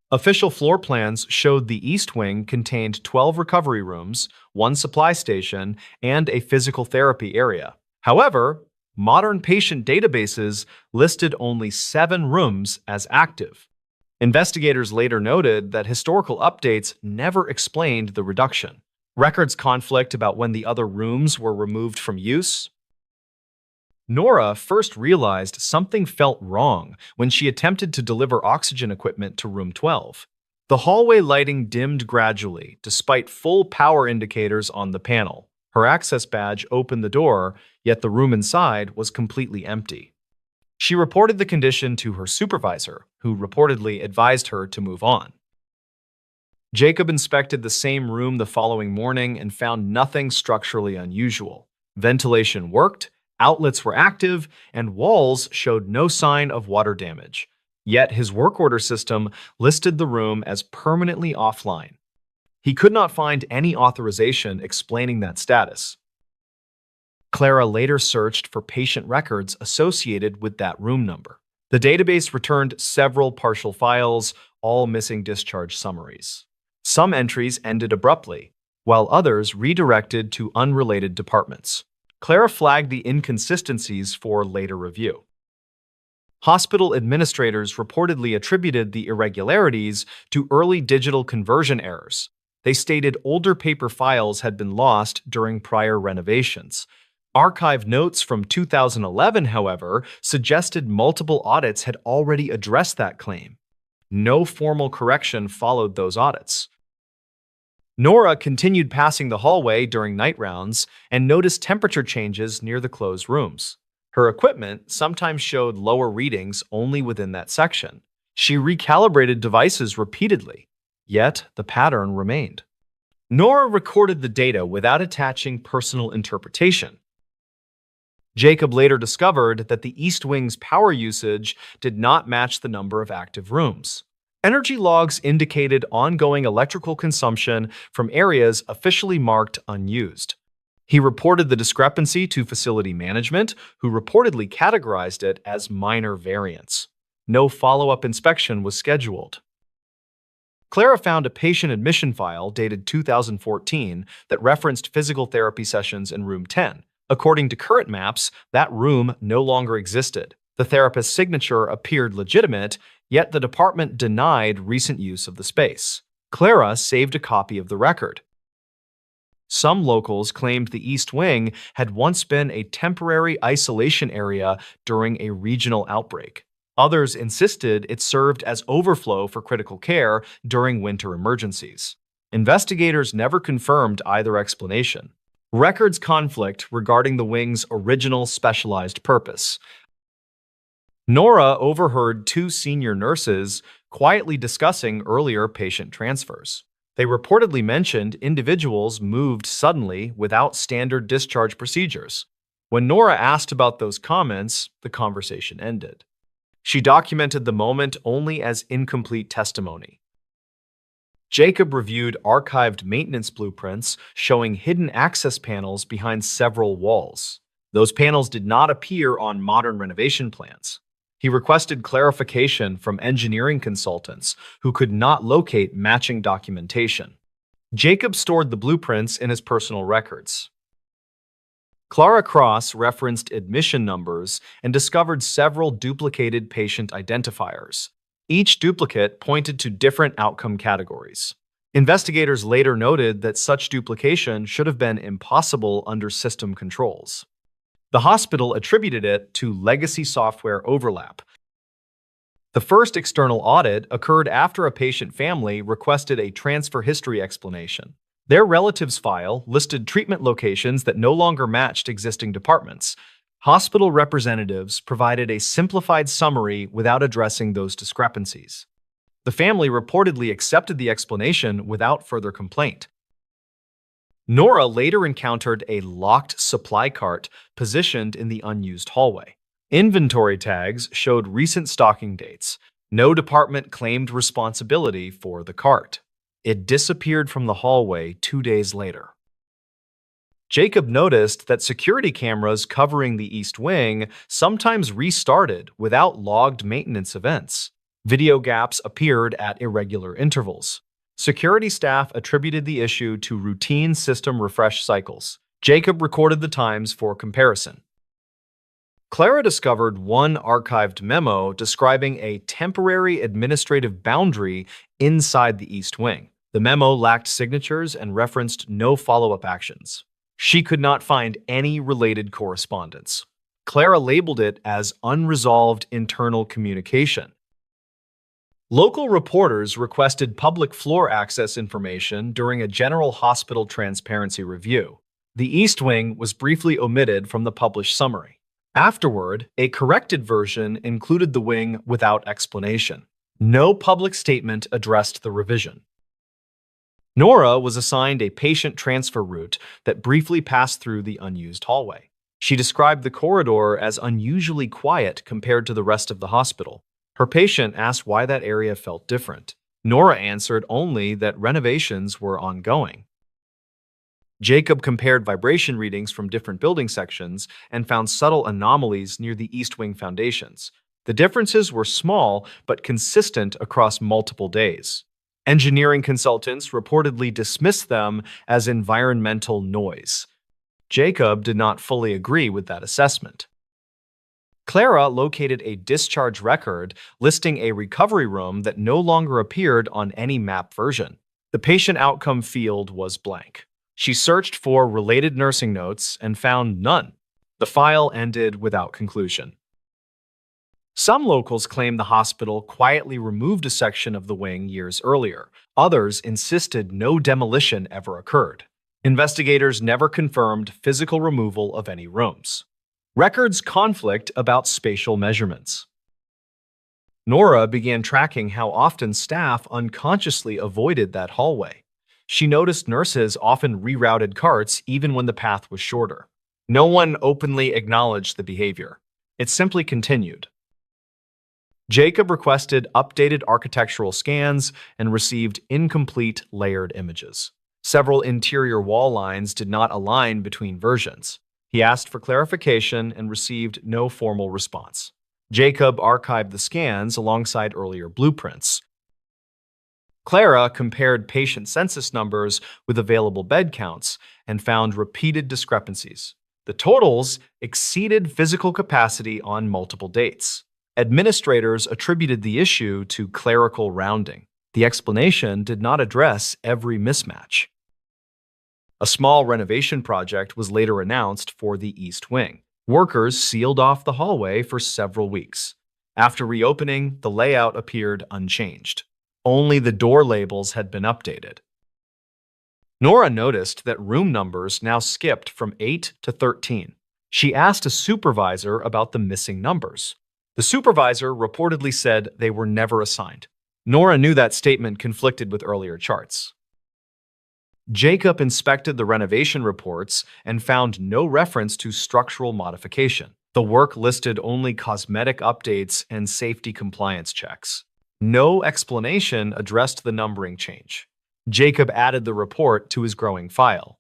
Official floor plans showed the East Wing contained 12 recovery rooms, 1 supply station, and a physical therapy area. However, modern patient databases listed only 7 rooms as active. Investigators later noted that historical updates never explained the reduction. Records conflict about when the other rooms were removed from use. Nora first realized something felt wrong when she attempted to deliver oxygen equipment to room 12. The hallway lighting dimmed gradually, despite full power indicators on the panel. Her access badge opened the door, yet the room inside was completely empty. She reported the condition to her supervisor, who reportedly advised her to move on. Jacob inspected the same room the following morning and found nothing structurally unusual. Ventilation worked, outlets were active, and walls showed no sign of water damage. Yet his work order system listed the room as permanently offline. He could not find any authorization explaining that status. Clara later searched for patient records associated with that room number. The database returned several partial files, all missing discharge summaries. Some entries ended abruptly, while others redirected to unrelated departments. Clara flagged the inconsistencies for later review. Hospital administrators reportedly attributed the irregularities to early digital conversion errors. They stated older paper files had been lost during prior renovations. Archive notes from 2011, however, suggested multiple audits had already addressed that claim. No formal correction followed those audits. Nora continued passing the hallway during night rounds and noticed temperature changes near the closed rooms. Her equipment sometimes showed lower readings only within that section. She recalibrated devices repeatedly, yet the pattern remained. Nora recorded the data without attaching personal interpretation. Jacob later discovered that the East Wing's power usage did not match the number of active rooms. Energy logs indicated ongoing electrical consumption from areas officially marked unused. He reported the discrepancy to facility management, who reportedly categorized it as minor variance. No follow-up inspection was scheduled. Clara found a patient admission file dated 2014 that referenced physical therapy sessions in room 10. According to current maps, that room no longer existed. The therapist's signature appeared legitimate, yet the department denied recent use of the space. Clara saved a copy of the record. Some locals claimed the East Wing had once been a temporary isolation area during a regional outbreak. Others insisted it served as overflow for critical care during winter emergencies. Investigators never confirmed either explanation. Records conflict regarding the wing's original specialized purpose. Nora overheard two senior nurses quietly discussing earlier patient transfers. They reportedly mentioned individuals moved suddenly without standard discharge procedures. When Nora asked about those comments, the conversation ended. She documented the moment only as incomplete testimony. Jacob reviewed archived maintenance blueprints showing hidden access panels behind several walls. Those panels did not appear on modern renovation plans. He requested clarification from engineering consultants who could not locate matching documentation. Jacob stored the blueprints in his personal records. Clara Cross referenced admission numbers and discovered several duplicated patient identifiers. Each duplicate pointed to different outcome categories. Investigators later noted that such duplication should have been impossible under system controls. The hospital attributed it to legacy software overlap. The first external audit occurred after a patient family requested a transfer history explanation. Their relatives' file listed treatment locations that no longer matched existing departments. Hospital representatives provided a simplified summary without addressing those discrepancies. The family reportedly accepted the explanation without further complaint. Nora later encountered a locked supply cart positioned in the unused hallway. Inventory tags showed recent stocking dates. No department claimed responsibility for the cart. It disappeared from the hallway 2 days later. Jacob noticed that security cameras covering the East Wing sometimes restarted without logged maintenance events. Video gaps appeared at irregular intervals. Security staff attributed the issue to routine system refresh cycles. Jacob recorded the times for comparison. Clara discovered one archived memo describing a temporary administrative boundary inside the East Wing. The memo lacked signatures and referenced no follow-up actions. She could not find any related correspondence. Clara labeled it as unresolved internal communication. Local reporters requested public floor access information during a general hospital transparency review. The East Wing was briefly omitted from the published summary. Afterward, a corrected version included the wing without explanation. No public statement addressed the revision. Nora was assigned a patient transfer route that briefly passed through the unused hallway. She described the corridor as unusually quiet compared to the rest of the hospital. Her patient asked why that area felt different. Nora answered only that renovations were ongoing. Jacob compared vibration readings from different building sections and found subtle anomalies near the East Wing foundations. The differences were small but consistent across multiple days. Engineering consultants reportedly dismissed them as environmental noise. Jacob did not fully agree with that assessment. Clara located a discharge record listing a recovery room that no longer appeared on any map version. The patient outcome field was blank. She searched for related nursing notes and found none. The file ended without conclusion. Some locals claim the hospital quietly removed a section of the wing years earlier. Others insisted no demolition ever occurred. Investigators never confirmed physical removal of any rooms. Records conflict about spatial measurements. Nora began tracking how often staff unconsciously avoided that hallway. She noticed nurses often rerouted carts even when the path was shorter. No one openly acknowledged the behavior. It simply continued. Jacob requested updated architectural scans and received incomplete layered images. Several interior wall lines did not align between versions. He asked for clarification and received no formal response. Jacob archived the scans alongside earlier blueprints. Clara compared patient census numbers with available bed counts and found repeated discrepancies. The totals exceeded physical capacity on multiple dates. Administrators attributed the issue to clerical rounding. The explanation did not address every mismatch. A small renovation project was later announced for the East Wing. Workers sealed off the hallway for several weeks. After reopening, the layout appeared unchanged. Only the door labels had been updated. Nora noticed that room numbers now skipped from 8 to 13. She asked a supervisor about the missing numbers. The supervisor reportedly said they were never assigned. Nora knew that statement conflicted with earlier charts. Jacob inspected the renovation reports and found no reference to structural modification. The work listed only cosmetic updates and safety compliance checks. No explanation addressed the numbering change. Jacob added the report to his growing file.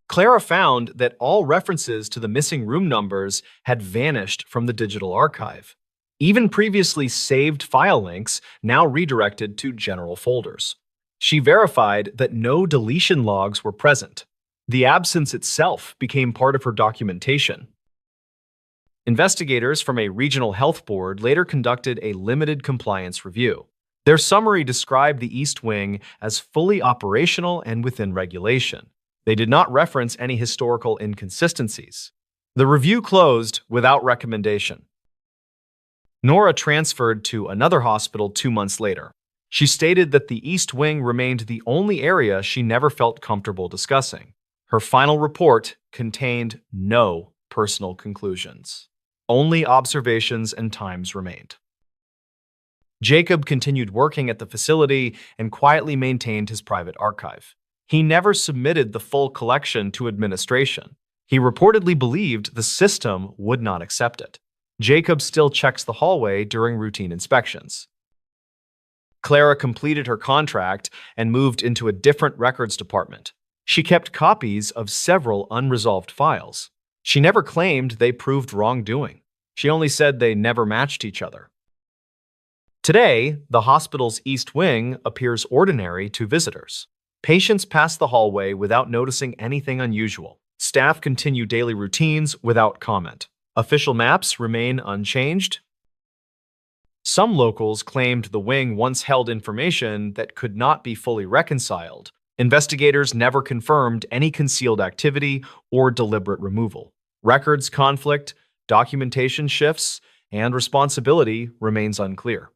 Clara found that all references to the missing room numbers had vanished from the digital archive. Even previously saved file links now redirected to general folders. She verified that no deletion logs were present. The absence itself became part of her documentation. Investigators from a regional health board later conducted a limited compliance review. Their summary described the East Wing as fully operational and within regulation. They did not reference any historical inconsistencies. The review closed without recommendation. Nora transferred to another hospital 2 months later. She stated that the East Wing remained the only area she never felt comfortable discussing. Her final report contained no personal conclusions. Only observations and times remained. Jacob continued working at the facility and quietly maintained his private archive. He never submitted the full collection to administration. He reportedly believed the system would not accept it. Jacob still checks the hallway during routine inspections. Clara completed her contract and moved into a different records department. She kept copies of several unresolved files. She never claimed they proved wrongdoing. She only said they never matched each other. Today, the hospital's East Wing appears ordinary to visitors. Patients pass the hallway without noticing anything unusual. Staff continue daily routines without comment. Official maps remain unchanged. Some locals claimed the wing once held information that could not be fully reconciled. Investigators never confirmed any concealed activity or deliberate removal. Records conflict, documentation shifts, and responsibility remains unclear.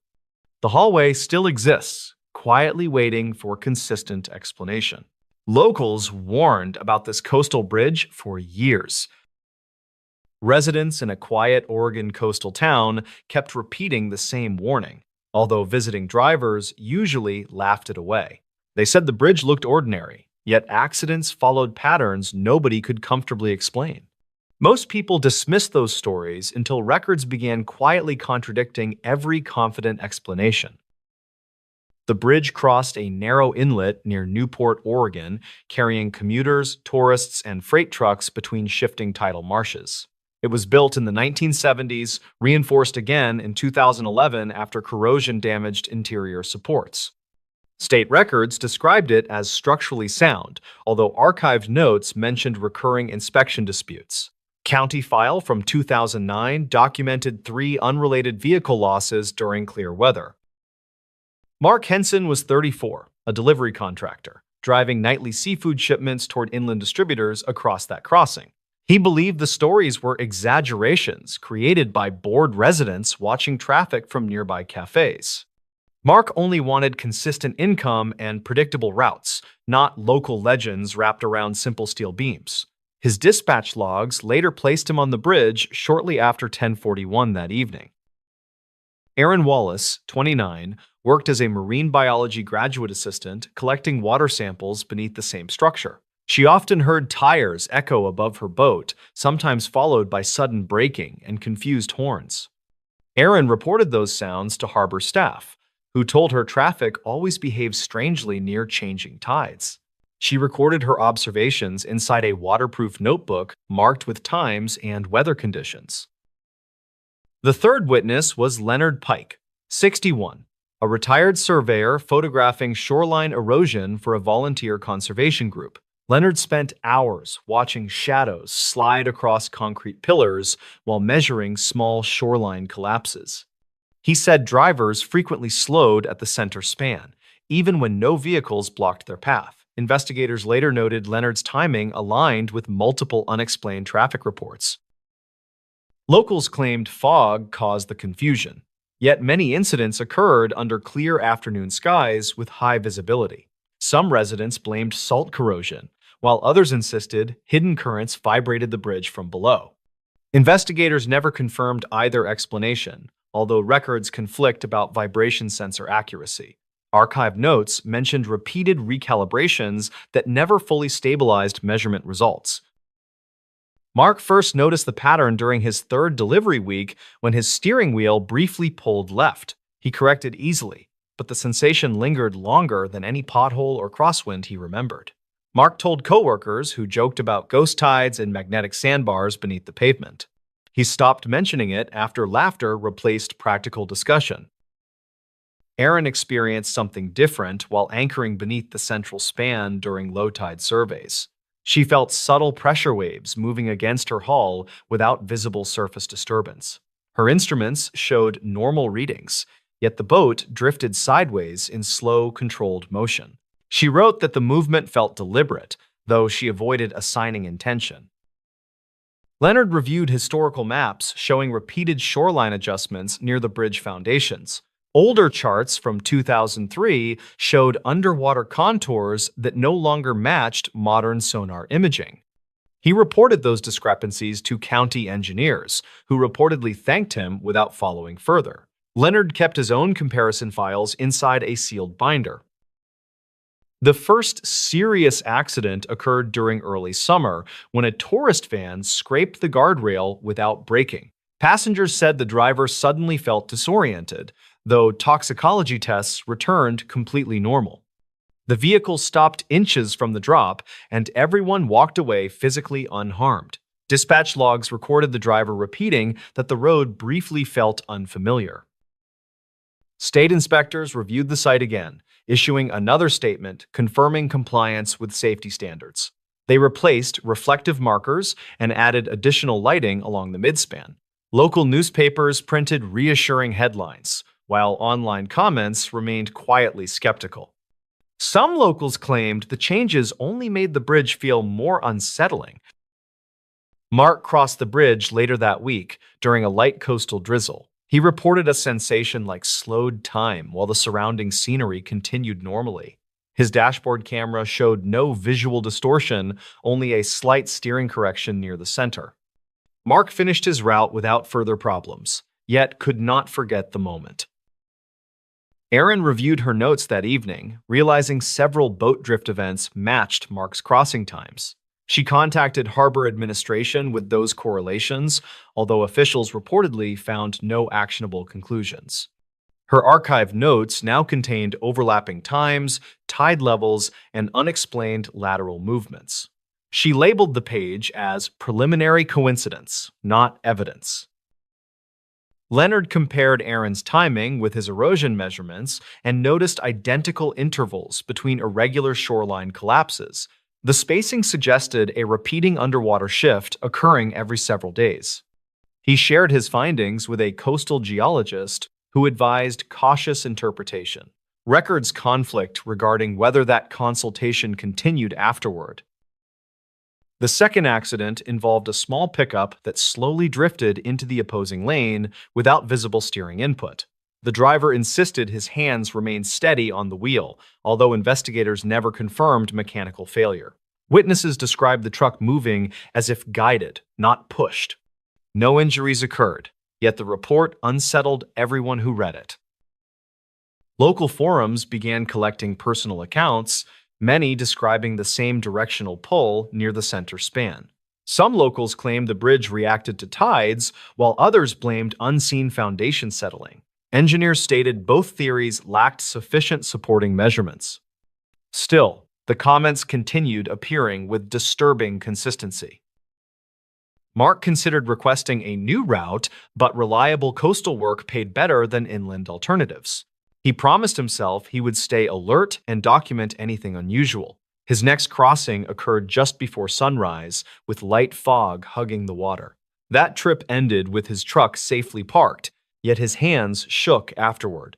The hallway still exists, quietly waiting for consistent explanation. Locals warned about this coastal bridge for years. Residents in a quiet Oregon coastal town kept repeating the same warning, although visiting drivers usually laughed it away. They said the bridge looked ordinary, yet accidents followed patterns nobody could comfortably explain. Most people dismissed those stories until records began quietly contradicting every confident explanation. The bridge crossed a narrow inlet near Newport, Oregon, carrying commuters, tourists, and freight trucks between shifting tidal marshes. It was built in the 1970s, reinforced again in 2011 after corrosion damaged interior supports. State records described it as structurally sound, although archived notes mentioned recurring inspection disputes. County file from 2009 documented 3 unrelated vehicle losses during clear weather. Mark Henson was 34, a delivery contractor, driving nightly seafood shipments toward inland distributors across that crossing. He believed the stories were exaggerations created by bored residents watching traffic from nearby cafes. Mark only wanted consistent income and predictable routes, not local legends wrapped around simple steel beams. His dispatch logs later placed him on the bridge shortly after 10:41 that evening. Erin Wallace, 29, worked as a marine biology graduate assistant collecting water samples beneath the same structure. She often heard tires echo above her boat, sometimes followed by sudden braking and confused horns. Erin reported those sounds to harbor staff, who told her traffic always behaves strangely near changing tides. She recorded her observations inside a waterproof notebook marked with times and weather conditions. The third witness was Leonard Pike, 61, a retired surveyor photographing shoreline erosion for a volunteer conservation group. Leonard spent hours watching shadows slide across concrete pillars while measuring small shoreline collapses. He said drivers frequently slowed at the center span, even when no vehicles blocked their path. Investigators later noted Leonard's timing aligned with multiple unexplained traffic reports. Locals claimed fog caused the confusion, yet many incidents occurred under clear afternoon skies with high visibility. Some residents blamed salt corrosion, while others insisted hidden currents vibrated the bridge from below. Investigators never confirmed either explanation, although records conflict about vibration sensor accuracy. Archive notes mentioned repeated recalibrations that never fully stabilized measurement results. Mark first noticed the pattern during his third delivery week when his steering wheel briefly pulled left. He corrected easily, but the sensation lingered longer than any pothole or crosswind he remembered. Mark told coworkers who joked about ghost tides and magnetic sandbars beneath the pavement. He stopped mentioning it after laughter replaced practical discussion. Erin experienced something different while anchoring beneath the central span during low tide surveys. She felt subtle pressure waves moving against her hull without visible surface disturbance. Her instruments showed normal readings, yet the boat drifted sideways in slow, controlled motion. She wrote that the movement felt deliberate, though she avoided assigning intention. Leonard reviewed historical maps showing repeated shoreline adjustments near the bridge foundations. Older charts from 2003 showed underwater contours that no longer matched modern sonar imaging. He reported those discrepancies to county engineers, who reportedly thanked him without following further. Leonard kept his own comparison files inside a sealed binder. The first serious accident occurred during early summer when a tourist van scraped the guardrail without braking. Passengers said the driver suddenly felt disoriented, though toxicology tests returned completely normal. The vehicle stopped inches from the drop, and everyone walked away physically unharmed. Dispatch logs recorded the driver repeating that the road briefly felt unfamiliar. State inspectors reviewed the site again, issuing another statement confirming compliance with safety standards. They replaced reflective markers and added additional lighting along the midspan. Local newspapers printed reassuring headlines, while online comments remained quietly skeptical. Some locals claimed the changes only made the bridge feel more unsettling. Mark crossed the bridge later that week during a light coastal drizzle. He reported a sensation like slowed time while the surrounding scenery continued normally. His dashboard camera showed no visual distortion, only a slight steering correction near the center. Mark finished his route without further problems, yet could not forget the moment. Erin reviewed her notes that evening, realizing several boat drift events matched Mark's crossing times. She contacted harbor administration with those correlations, although officials reportedly found no actionable conclusions. Her archived notes now contained overlapping times, tide levels, and unexplained lateral movements. She labeled the page as preliminary coincidence, not evidence. Leonard compared Erin's timing with his erosion measurements and noticed identical intervals between irregular shoreline collapses. The spacing suggested a repeating underwater shift occurring every several days. He shared his findings with a coastal geologist who advised cautious interpretation. Records conflict regarding whether that consultation continued afterward. The second accident involved a small pickup that slowly drifted into the opposing lane without visible steering input. The driver insisted his hands remain steady on the wheel, although investigators never confirmed mechanical failure. Witnesses described the truck moving as if guided, not pushed. No injuries occurred, yet the report unsettled everyone who read it. Local forums began collecting personal accounts, many describing the same directional pull near the center span. Some locals claimed the bridge reacted to tides, while others blamed unseen foundation settling. Engineers stated both theories lacked sufficient supporting measurements. Still, the comments continued appearing with disturbing consistency. Mark considered requesting a new route, but reliable coastal work paid better than inland alternatives. He promised himself he would stay alert and document anything unusual. His next crossing occurred just before sunrise, with light fog hugging the water. That trip ended with his truck safely parked, yet his hands shook afterward.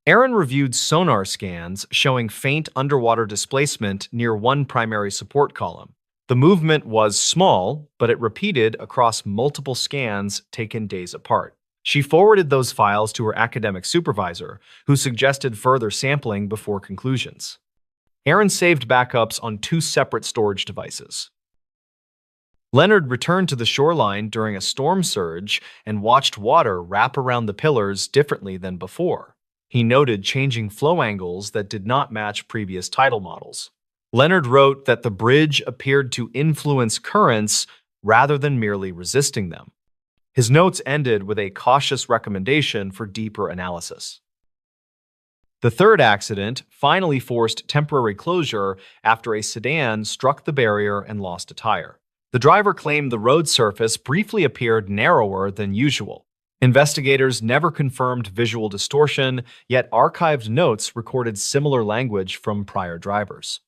Erin reviewed sonar scans showing faint underwater displacement near one primary support column. The movement was small, but it repeated across multiple scans taken days apart. She forwarded those files to her academic supervisor, who suggested further sampling before conclusions. Erin saved backups on 2 separate storage devices. Leonard returned to the shoreline during a storm surge and watched water wrap around the pillars differently than before. He noted changing flow angles that did not match previous tidal models. Leonard wrote that the bridge appeared to influence currents rather than merely resisting them. His notes ended with a cautious recommendation for deeper analysis. The third accident finally forced temporary closure after a sedan struck the barrier and lost a tire. The driver claimed the road surface briefly appeared narrower than usual. Investigators never confirmed visual distortion, yet archived notes recorded similar language from prior drivers.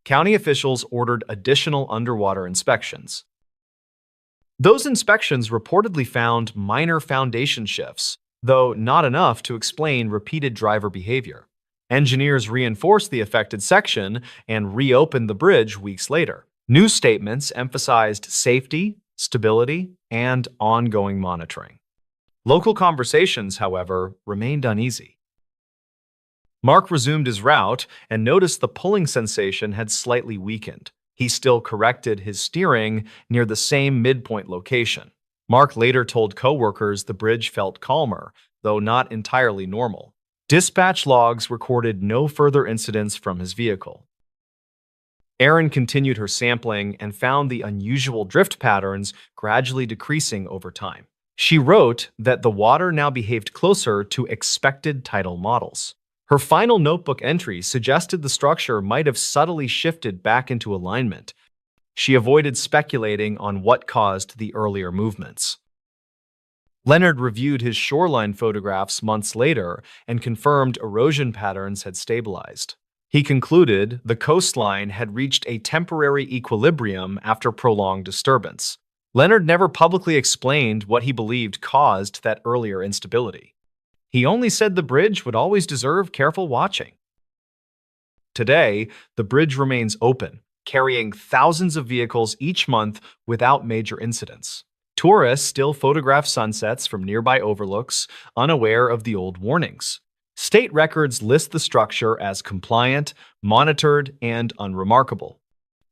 County officials ordered additional underwater inspections. Those inspections reportedly found minor foundation shifts, though not enough to explain repeated driver behavior. Engineers reinforced the affected section and reopened the bridge weeks later. New statements emphasized safety, stability, and ongoing monitoring. Local conversations, however, remained uneasy. Mark resumed his route and noticed the pulling sensation had slightly weakened. He still corrected his steering near the same midpoint location. Mark later told coworkers the bridge felt calmer, though not entirely normal. Dispatch logs recorded no further incidents from his vehicle. Erin continued her sampling and found the unusual drift patterns gradually decreasing over time. She wrote that the water now behaved closer to expected tidal models. Her final notebook entry suggested the structure might have subtly shifted back into alignment. She avoided speculating on what caused the earlier movements. Leonard reviewed his shoreline photographs months later and confirmed erosion patterns had stabilized. He concluded the coastline had reached a temporary equilibrium after prolonged disturbance. Leonard never publicly explained what he believed caused that earlier instability. He only said the bridge would always deserve careful watching. Today, the bridge remains open, carrying thousands of vehicles each month without major incidents. Tourists still photograph sunsets from nearby overlooks, unaware of the old warnings. State records list the structure as compliant, monitored, and unremarkable.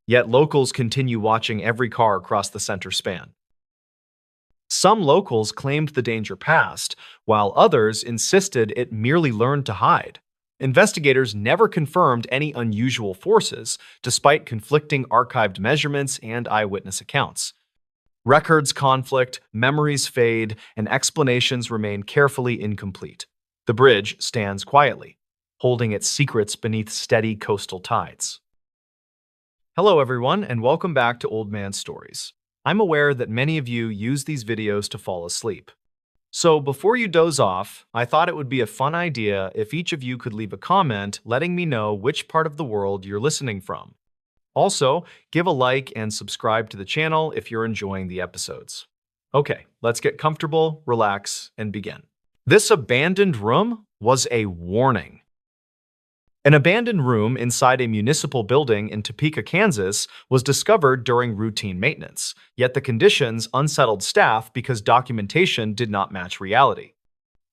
Yet locals continue watching every car across the center span. Some locals claimed the danger passed, while others insisted it merely learned to hide. Investigators never confirmed any unusual forces, despite conflicting archived measurements and eyewitness accounts. Records conflict, memories fade, and explanations remain carefully incomplete. The bridge stands quietly, holding its secrets beneath steady coastal tides. Hello everyone, and welcome back to Old Man Stories. I'm aware that many of you use these videos to fall asleep. So before you doze off, I thought it would be a fun idea if each of you could leave a comment letting me know which part of the world you're listening from. Also, give a like and subscribe to the channel if you're enjoying the episodes. Okay, let's get comfortable, relax, and begin. This abandoned room was a warning. An abandoned room inside a municipal building in Topeka, Kansas, was discovered during routine maintenance, yet the conditions unsettled staff because documentation did not match reality.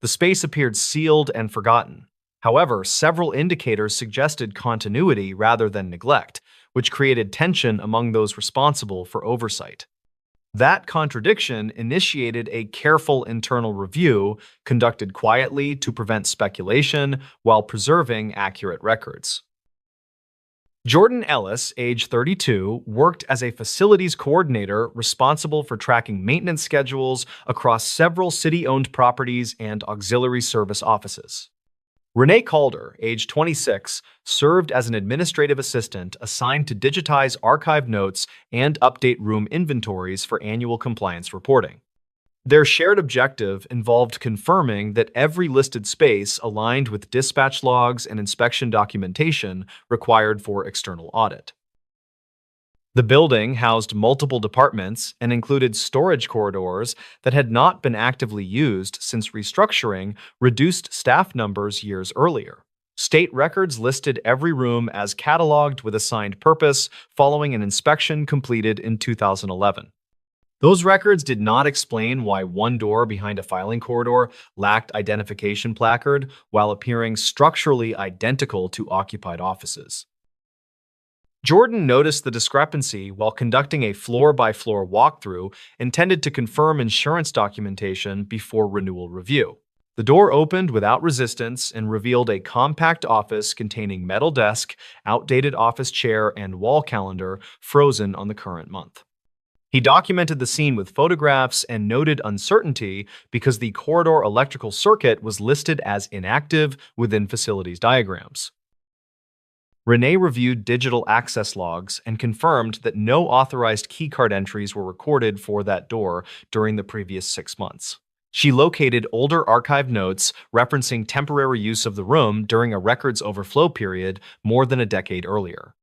The space appeared sealed and forgotten. However, several indicators suggested continuity rather than neglect, which created tension among those responsible for oversight. That contradiction initiated a careful internal review conducted quietly to prevent speculation while preserving accurate records. Jordan Ellis, age 32, worked as a facilities coordinator responsible for tracking maintenance schedules across several city-owned properties and auxiliary service offices. Renee Calder, age 26, served as an administrative assistant assigned to digitize archive notes and update room inventories for annual compliance reporting. Their shared objective involved confirming that every listed space aligned with dispatch logs and inspection documentation required for external audit. The building housed multiple departments and included storage corridors that had not been actively used since restructuring reduced staff numbers years earlier. State records listed every room as cataloged with assigned purpose following an inspection completed in 2011. Those records did not explain why one door behind a filing corridor lacked identification placard while appearing structurally identical to occupied offices. Jordan noticed the discrepancy while conducting a floor-by-floor walkthrough intended to confirm insurance documentation before renewal review. The door opened without resistance and revealed a compact office containing metal desk, outdated office chair, and wall calendar frozen on the current month. He documented the scene with photographs and noted uncertainty because the corridor electrical circuit was listed as inactive within facilities diagrams. Renee reviewed digital access logs and confirmed that no authorized keycard entries were recorded for that door during the previous 6 months. She located older archived notes referencing temporary use of the room during a records overflow period more than a decade earlier.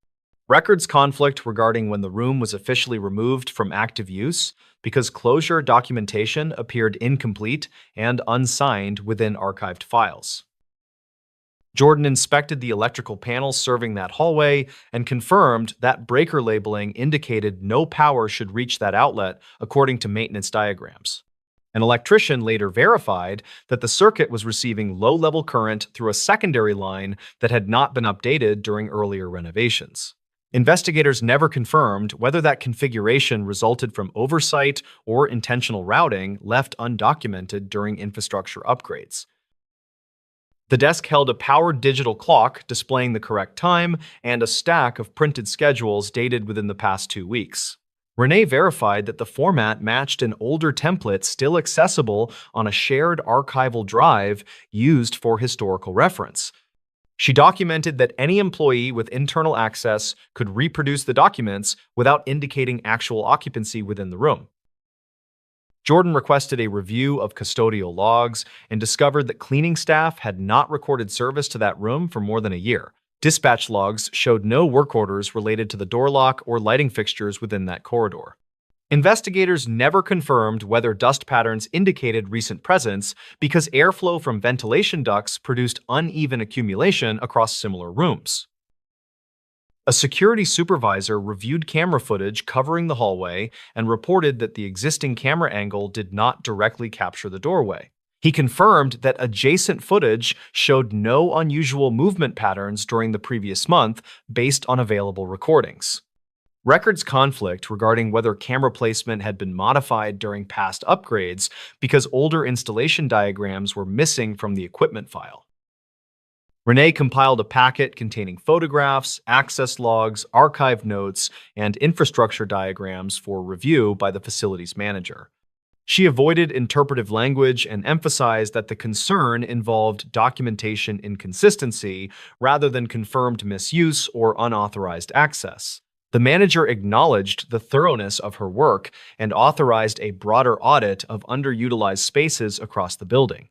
Records conflict regarding when the room was officially removed from active use because closure documentation appeared incomplete and unsigned within archived files. Jordan inspected the electrical panels serving that hallway and confirmed that breaker labeling indicated no power should reach that outlet according to maintenance diagrams. An electrician later verified that the circuit was receiving low-level current through a secondary line that had not been updated during earlier renovations. Investigators never confirmed whether that configuration resulted from oversight or intentional routing left undocumented during infrastructure upgrades. The desk held a powered digital clock displaying the correct time and a stack of printed schedules dated within the past 2 weeks. Renee verified that the format matched an older template still accessible on a shared archival drive used for historical reference. She documented that any employee with internal access could reproduce the documents without indicating actual occupancy within the room. Jordan requested a review of custodial logs and discovered that cleaning staff had not recorded service to that room for more than a year. Dispatch logs showed no work orders related to the door lock or lighting fixtures within that corridor. Investigators never confirmed whether dust patterns indicated recent presence because airflow from ventilation ducts produced uneven accumulation across similar rooms. A security supervisor reviewed camera footage covering the hallway and reported that the existing camera angle did not directly capture the doorway. He confirmed that adjacent footage showed no unusual movement patterns during the previous month based on available recordings. Records conflict regarding whether camera placement had been modified during past upgrades because older installation diagrams were missing from the equipment file. Renee compiled a packet containing photographs, access logs, archived notes, and infrastructure diagrams for review by the facilities manager. She avoided interpretive language and emphasized that the concern involved documentation inconsistency rather than confirmed misuse or unauthorized access. The manager acknowledged the thoroughness of her work and authorized a broader audit of underutilized spaces across the building.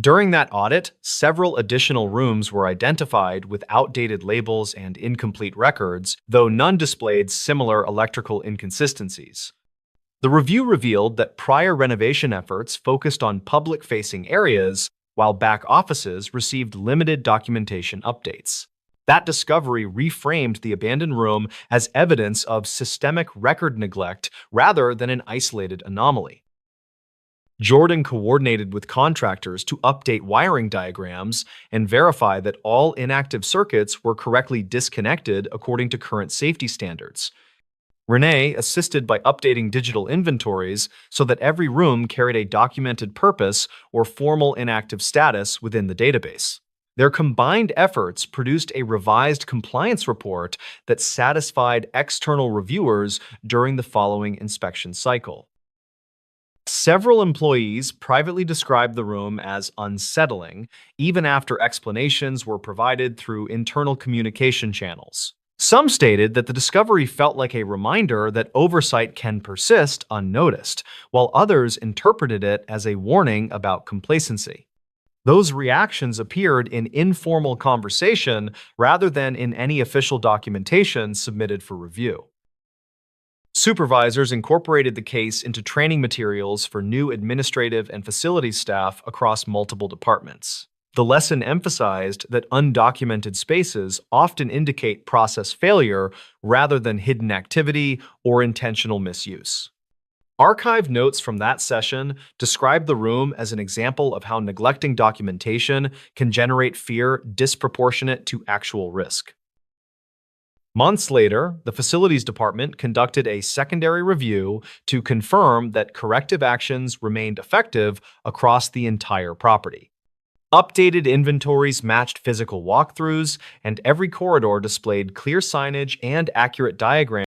During that audit, several additional rooms were identified with outdated labels and incomplete records, though none displayed similar electrical inconsistencies. The review revealed that prior renovation efforts focused on public-facing areas, while back offices received limited documentation updates. That discovery reframed the abandoned room as evidence of systemic record neglect rather than an isolated anomaly. Jordan coordinated with contractors to update wiring diagrams and verify that all inactive circuits were correctly disconnected according to current safety standards. Renee assisted by updating digital inventories so that every room carried a documented purpose or formal inactive status within the database. Their combined efforts produced a revised compliance report that satisfied external reviewers during the following inspection cycle. Several employees privately described the room as unsettling, even after explanations were provided through internal communication channels. Some stated that the discovery felt like a reminder that oversight can persist unnoticed, while others interpreted it as a warning about complacency. Those reactions appeared in informal conversation rather than in any official documentation submitted for review. Supervisors incorporated the case into training materials for new administrative and facilities staff across multiple departments. The lesson emphasized that undocumented spaces often indicate process failure rather than hidden activity or intentional misuse. Archived notes from that session describe the room as an example of how neglecting documentation can generate fear disproportionate to actual risk. Months later, the facilities department conducted a secondary review to confirm that corrective actions remained effective across the entire property. Updated inventories matched physical walkthroughs, and every corridor displayed clear signage and accurate diagrams